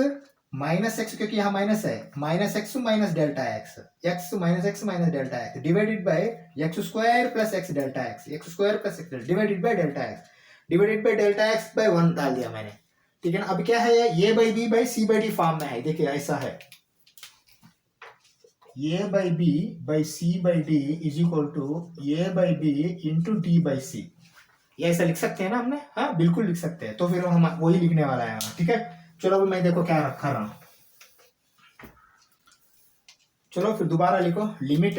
माइनस एक्स, क्योंकि यहाँ माइनस है, minus X minus delta x, x minus delta X divided by x square plus x delta x, x square plus x divided by delta X, divided by delta x by one डाल दिया मैंने, ठीक है ना। अब क्या है ये by B by C by D form में है, देखिए ऐसा है A by B by C by D is equal to A by B into D by C, ये ऐसा लिख सकते हैं ना हमने, हाँ बिल्कुल लिख सकते हैं। तो फिर हम वही लिखने वाला है, ठीक है। चलो अभी मैं देखो क्या रखा रहा हूं, चलो फिर दोबारा लिखो लिमिट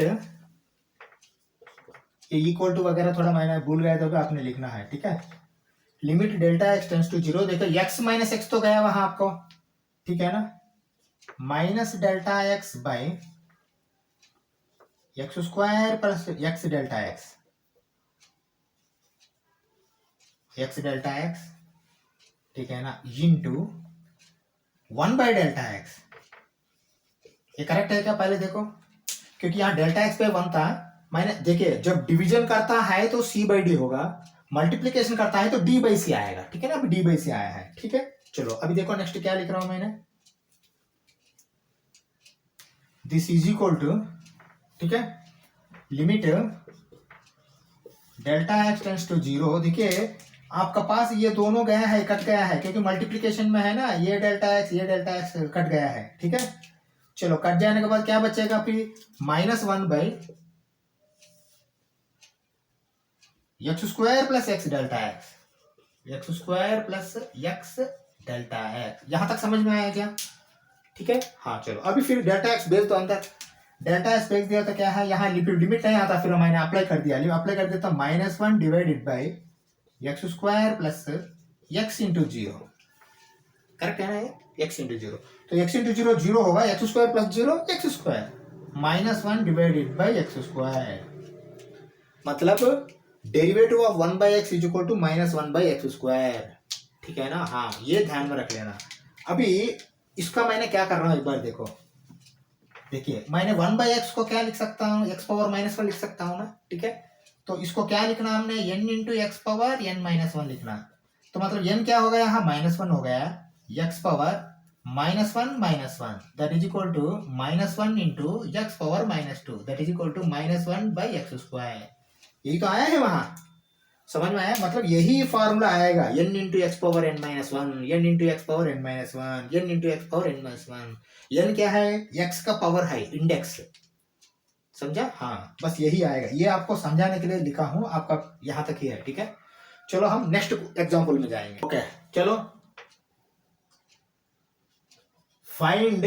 ये इक्वल टू वगैरह थोड़ा मैंने भूल गया तो आपने लिखना है, ठीक है। Limit delta x tends to zero, देखो एक्स माइनस एक्स तो गया वहां आपको, ठीक है ना, minus delta x by x square plus x delta x, x delta x, ठीक है ना, into one by delta x. ये करेक्ट है क्या, पहले देखो, क्योंकि यहाँ डेल्टा एक्स पे वन था, मैंने देखिए जब डिवीजन करता है तो सी बाई डी होगा, मल्टीप्लीकेशन करता है तो डी बाई सी आएगा, ठीक है ना। अभी डी बाई सी आया है, ठीक है। चलो अभी देखो नेक्स्ट क्या लिख रहा हूं मैंने, दिस इज इक्वल टू, ठीक है, limit delta x tends to zero. देखिए आपका पास ये दोनों गया है, कट गया है, क्योंकि मल्टीप्लीकेशन में है ना, ये डेल्टा एक्स कट गया है, ठीक है। चलो कट जाने के बाद क्या बचेगा फिर minus one by x square plus x delta x, x square plus x delta x. यहां तक समझ में आया क्या, ठीक है। हाँ चलो अभी फिर डेल्टा एक्स भेज दो अंदर, डेल्टा एक्स भेज दिया तो क्या है, यहाँ लिमिट नहीं आता, फिर मैंने अप्लाई कर दिया, अप्लाई कर देता minus one divided by x square plus X into zero, correct है ना ये, एक्स इंटू जीरो, तो एक्स इंटू जीरो जीरो होगा, X square plus zero X square, minus one divided by x square, मतलब derivative of one by X is equal to minus one by x square, ठीक है ना। हाँ ये ध्यान में रख लेना। अभी इसका मैंने क्या कर रहा हूँ एक बार देखो, देखिए मैंने वन बाई एक्स को क्या लिख सकता हूँ, एक्स पावर माइनस वन लिख सकता हूँ ना, ठीक है। तो इसको क्या लिखना हमने, n into x power n minus one लिखना, तो मतलब n क्या हो गया यहाँ माइनस वन हो गया, x power minus one that is equal to minus one into x power minus two that is equal to minus one by x square. यही तो आया है वहां, समझ में आया, मतलब यही फॉर्मूला आएगा, n into x power n minus one, n into x power n minus one, n into x power n minus one. n क्या है, x का पावर है, इंडेक्स, समझा। हाँ बस यही आएगा, ये आपको समझाने के लिए लिखा हूं, आपका यहां तक ही है, ठीक है। चलो हम नेक्स्ट एग्जांपल में जाएंगे, ओके। चलो find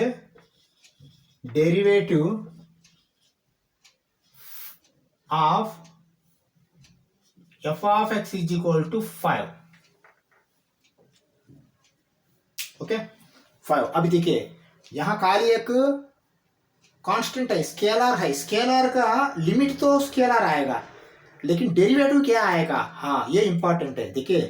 derivative of f of x is equal to 5, okay 5। अभी देखिए यहां खाली एक कांस्टेंट है, स्केलर है, स्केलर का लिमिट तो स्केलर आएगा, लेकिन डेरिवेटिव क्या आएगा, हाँ ये इंपॉर्टेंट है। देखिए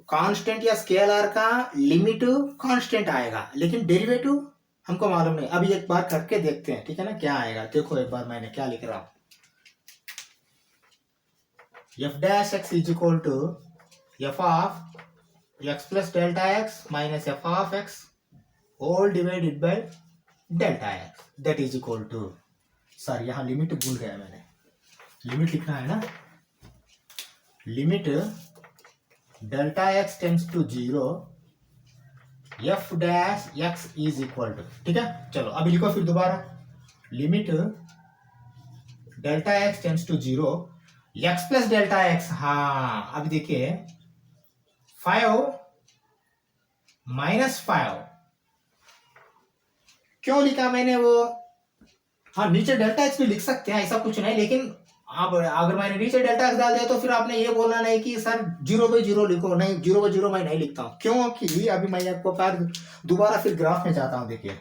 कांस्टेंट या स्केलर का लिमिट कांस्टेंट आएगा, लेकिन डेरिवेटिव हमको मालूम नहीं। अभी एक बार करके देखते हैं, ठीक है ना, क्या आएगा। देखो एक बार मैंने क्या लिख रहा हूं, f dash x is equal to f of x plus delta x minus f of x whole divided by delta x that is equal to, sorry यहाँ लिमिट भूल गया मैंने, लिमिट लिखना है ना, limit delta x tends to zero f dash x is equal to, ठीक है। चलो अभी लिखो फिर दोबारा, limit delta x tends to zero x plus delta x, हाँ अब देखिए 5 माइनस 5 क्यों लिखा मैंने वो, हाँ नीचे डेल्टा एक्स भी लिख सकते हैं, ऐसा कुछ नहीं, लेकिन आप अगर मैंने नीचे डेल्टा एक्स डाल दिया तो फिर आपने ये बोलना नहीं कि सर 0/0 लिखो, नहीं 0/0 मैं नहीं लिखता हूँ, क्योंकि अभी मैं आपको दोबारा फिर ग्राफ में जाता हूँ। देखिए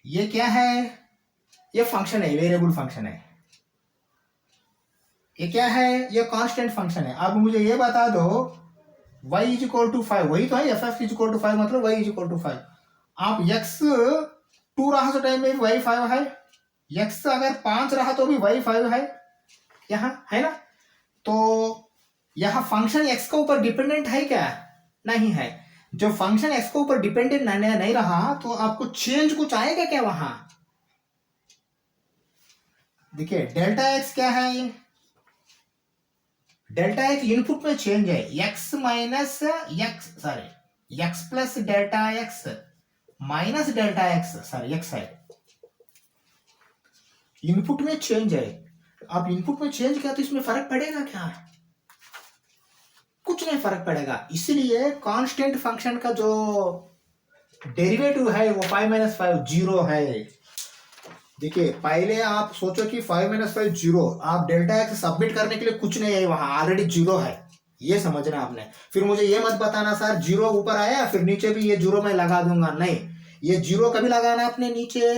ये क्या है, ये फंक्शन है, वेरिएबल फंक्शन है, ये क्या है, ये कांस्टेंट फंक्शन है। अब मुझे ये बता दो y इज इक्वल टू 5, वही तो है, एफ इज इक्वल टू 5 मतलब y इज इक्वल टू 5। आप x 2 रहा तो टाइम में y 5 है, x अगर 5 रहा तो भी y 5 है, यहाँ है ना। तो यहाँ फंक्शन x के ऊपर डिपेंडेंट है क्या, नहीं है। जो फंक्शन x के ऊपर डिपेंडेंट नहीं रहा तो आपको चेंज कुछ आएगा क्या वहां। देखिए डेल्टा x क्या है, डेल्टा एक्स इनपुट में चेंज है, x minus x sorry x plus delta x minus delta x sorry x है, इनपुट में चेंज है। आप इनपुट में चेंज किया तो इसमें फर्क पड़ेगा क्या, कुछ नहीं फर्क पड़ेगा। इसलिए कांस्टेंट फंक्शन का जो डेरिवेटिव है वो 5 माइनस 5 जीरो है। देखिए पहले आप सोचो कि 5 माइनस 5 जीरो, आप डेल्टा एक्स सबमिट करने के लिए कुछ नहीं है, वहां ऑलरेडी जीरो है, ये समझना आपने। फिर मुझे ये मत बताना सर जीरो ऊपर आया फिर नीचे भी ये जीरो मैं लगा दूंगा, नहीं, ये जीरो कभी लगाना आपने नीचे,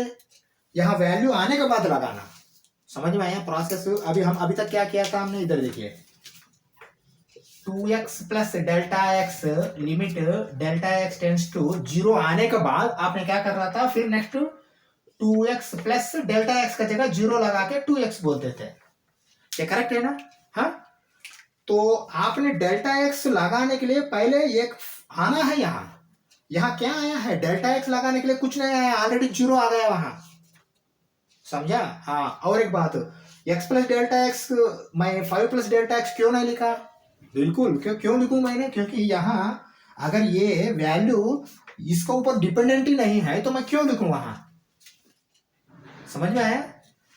यहाँ वैल्यू आने के बाद लगाना। समझ में आया प्रोसेस। अभी तक क्या किया था हमने, इधर देखिए 2x plus delta x limit delta x tends to zero आने के बाद आपने क्या कर रहा था, फिर next 2x plus delta x का जगह जीरो लगा के 2x बोलते थे, ये करेक्ट है ना। हाँ तो आपने डेल्टा एक्स लगाने के लिए पहले एक आना है, यहाँ क्या आया है, डेल्टा एक्स लगाने के लिए कुछ नहीं आया, ऑलरेडी जीरो आ गया वहां, समझा। हाँ और एक बात, x प्लस डेल्टा एक्स मैं 5 प्लस डेल्टा एक्स क्यों नहीं लिखा, बिल्कुल क्यों लिखूं मैंने, क्योंकि यहाँ अगर ये वैल्यू इसके ऊपर डिपेंडेंट ही नहीं है तो मैं क्यों लिखूं वहां, समझ में आया।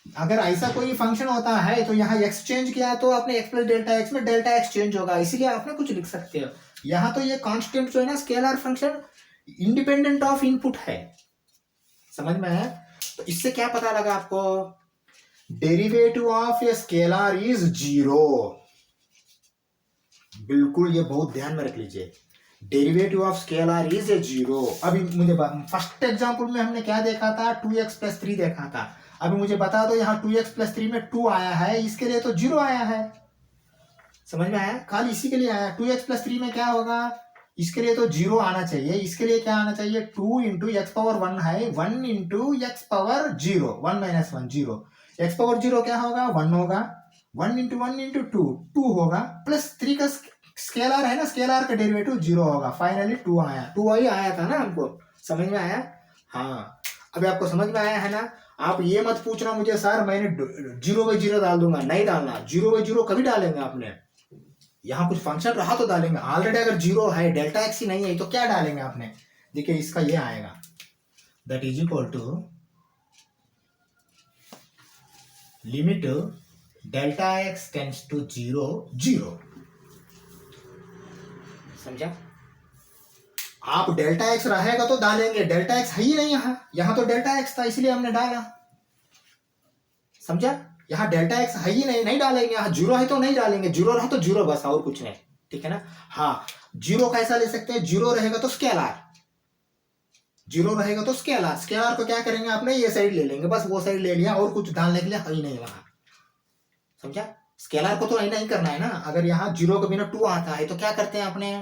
अगर ऐसा कोई फंक्शन होता है तो यहाँ x चेंज किया तो आपने x प्लस डेल्टा एक्स में डेल्टा एक्स चेंज होगा, इसीलिए आपने कुछ लिख सकते हो। यहाँ तो ये कांस्टेंट जो है ना scalar function independent of input है, समझ में है। तो इससे क्या पता लगा आपको, derivative of a scalar is zero, बिल्कुल ये बहुत ध्यान में रख लीजिए, derivative of scalar is a zero. अभी मुझे फर्स्ट एग्जांपल में हमने क्या देखा था, 2x प्लस 3 देखा था। अभी मुझे बता दो यहाँ 2x प्लस 3 में 2 आया है, इसके लिए तो जीरो आया है, समझ में आया, खाली इसी के लिए आया। 2x प्लस 3 में क्या होगा, इसके लिए तो जीरो आना चाहिए, इसके लिए क्या आना चाहिए, 2 इंटू एक्स पावर 1 है, 1 into x power 0, 1 minus 1 zero, x power 0 क्या होगा 1 होगा, 1 इंटू 1 इंटू 2 2 होगा, प्लस 3 का स्केलर है ना, स्केलर का डेरिवेटिव 0 होगा, फाइनली 2 आया, 2 वही आया था ना हमको, समझ में आया। हाँ अभी आपको समझ में आया है ना। आप ये मत पूछना मुझे सर मैंने 0/0 डाल दूंगा, नहीं डालना, 0/0 कभी डालेंगे आपने, यहाँ कुछ फंक्शन रहा तो डालेंगे, ऑलरेडी अगर जीरो है डेल्टा एक्स ही नहीं है तो क्या डालेंगे आपने। देखिए इसका ये आएगा, that is equal to limit delta x tends to 0 0, समझा। आप डेल्टा एक्स रहेगा तो डालेंगे, डेल्टा एक्स है ही नहीं यहाँ तो डेल्टा एक्स था इसलिए हमने डाला, समझा। यहाँ डेल्टा एक्स है ही नहीं डालेंगे, यहाँ जीरो है तो नहीं डालेंगे, जीरो रहा तो जीरो बस, और कुछ नहीं, ठीक है ना। हाँ जीरो कैसा ले सकते हैं, जीरो रहेगा तो स्केलर, जीरो रहेगा तो स्केलर, स्केलर को क्या करेंगे आपने, ये साइड ले लेंगे बस, वो साइड ले लिया, और कुछ डालने के लिए है ही नहीं वहां, समझा। स्केलर को तो नहीं करना है ना, अगर यहाँ जीरो के बिना 2 आता है तो क्या करते हैं अपने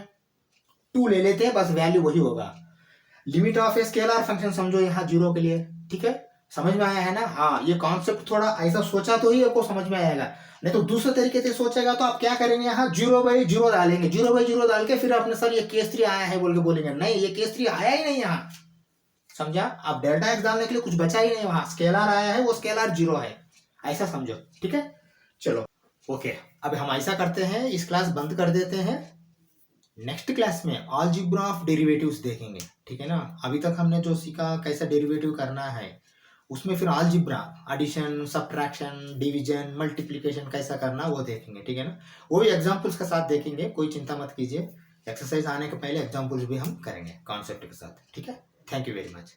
2 ले लेते हैं, बस वैल्यू वही होगा। Limit of a scalar function समझो यहाँ जीरो के लिए, ठीक है, समझ में आया है ना। हाँ ये कॉन्सेप्ट थोड़ा ऐसा सोचा तो ही आपको समझ में आएगा, नहीं तो दूसरे तरीके से सोचेगा तो आप क्या करेंगे, यहाँ 0/0 डालेंगे, 0/0 डाल के फिर आपने सर ये केस 3 आया है बोल के बोलेंगे, नहीं ये केस 3 आया ही नहीं यहाँ, समझा। आप डेल्टा एक्स डालने के लिए कुछ बचा ही नहीं, वहां स्केलर आया है, वो स्केलर 0 है, ऐसा समझो, ठीक है। चलो ओके, अब हम ऐसा करते हैं, इस क्लास बंद कर देते हैं, नेक्स्ट क्लास में अलजेब्रा ऑफ डेरिवेटिव्स देखेंगे, ठीक है ना। अभी तक हमने जो सीखा कैसा डेरिवेटिव करना है उसमें फिर algebra, addition, subtraction, division, multiplication कैसा करना वो देखेंगे, ठीक है ना। वो भी एग्जांपल्स के साथ देखेंगे, कोई चिंता मत कीजिए। एक्सरसाइज आने के पहले एग्जांपल्स भी हम करेंगे कॉन्सेप्ट के साथ, ठीक है। Thank you very much.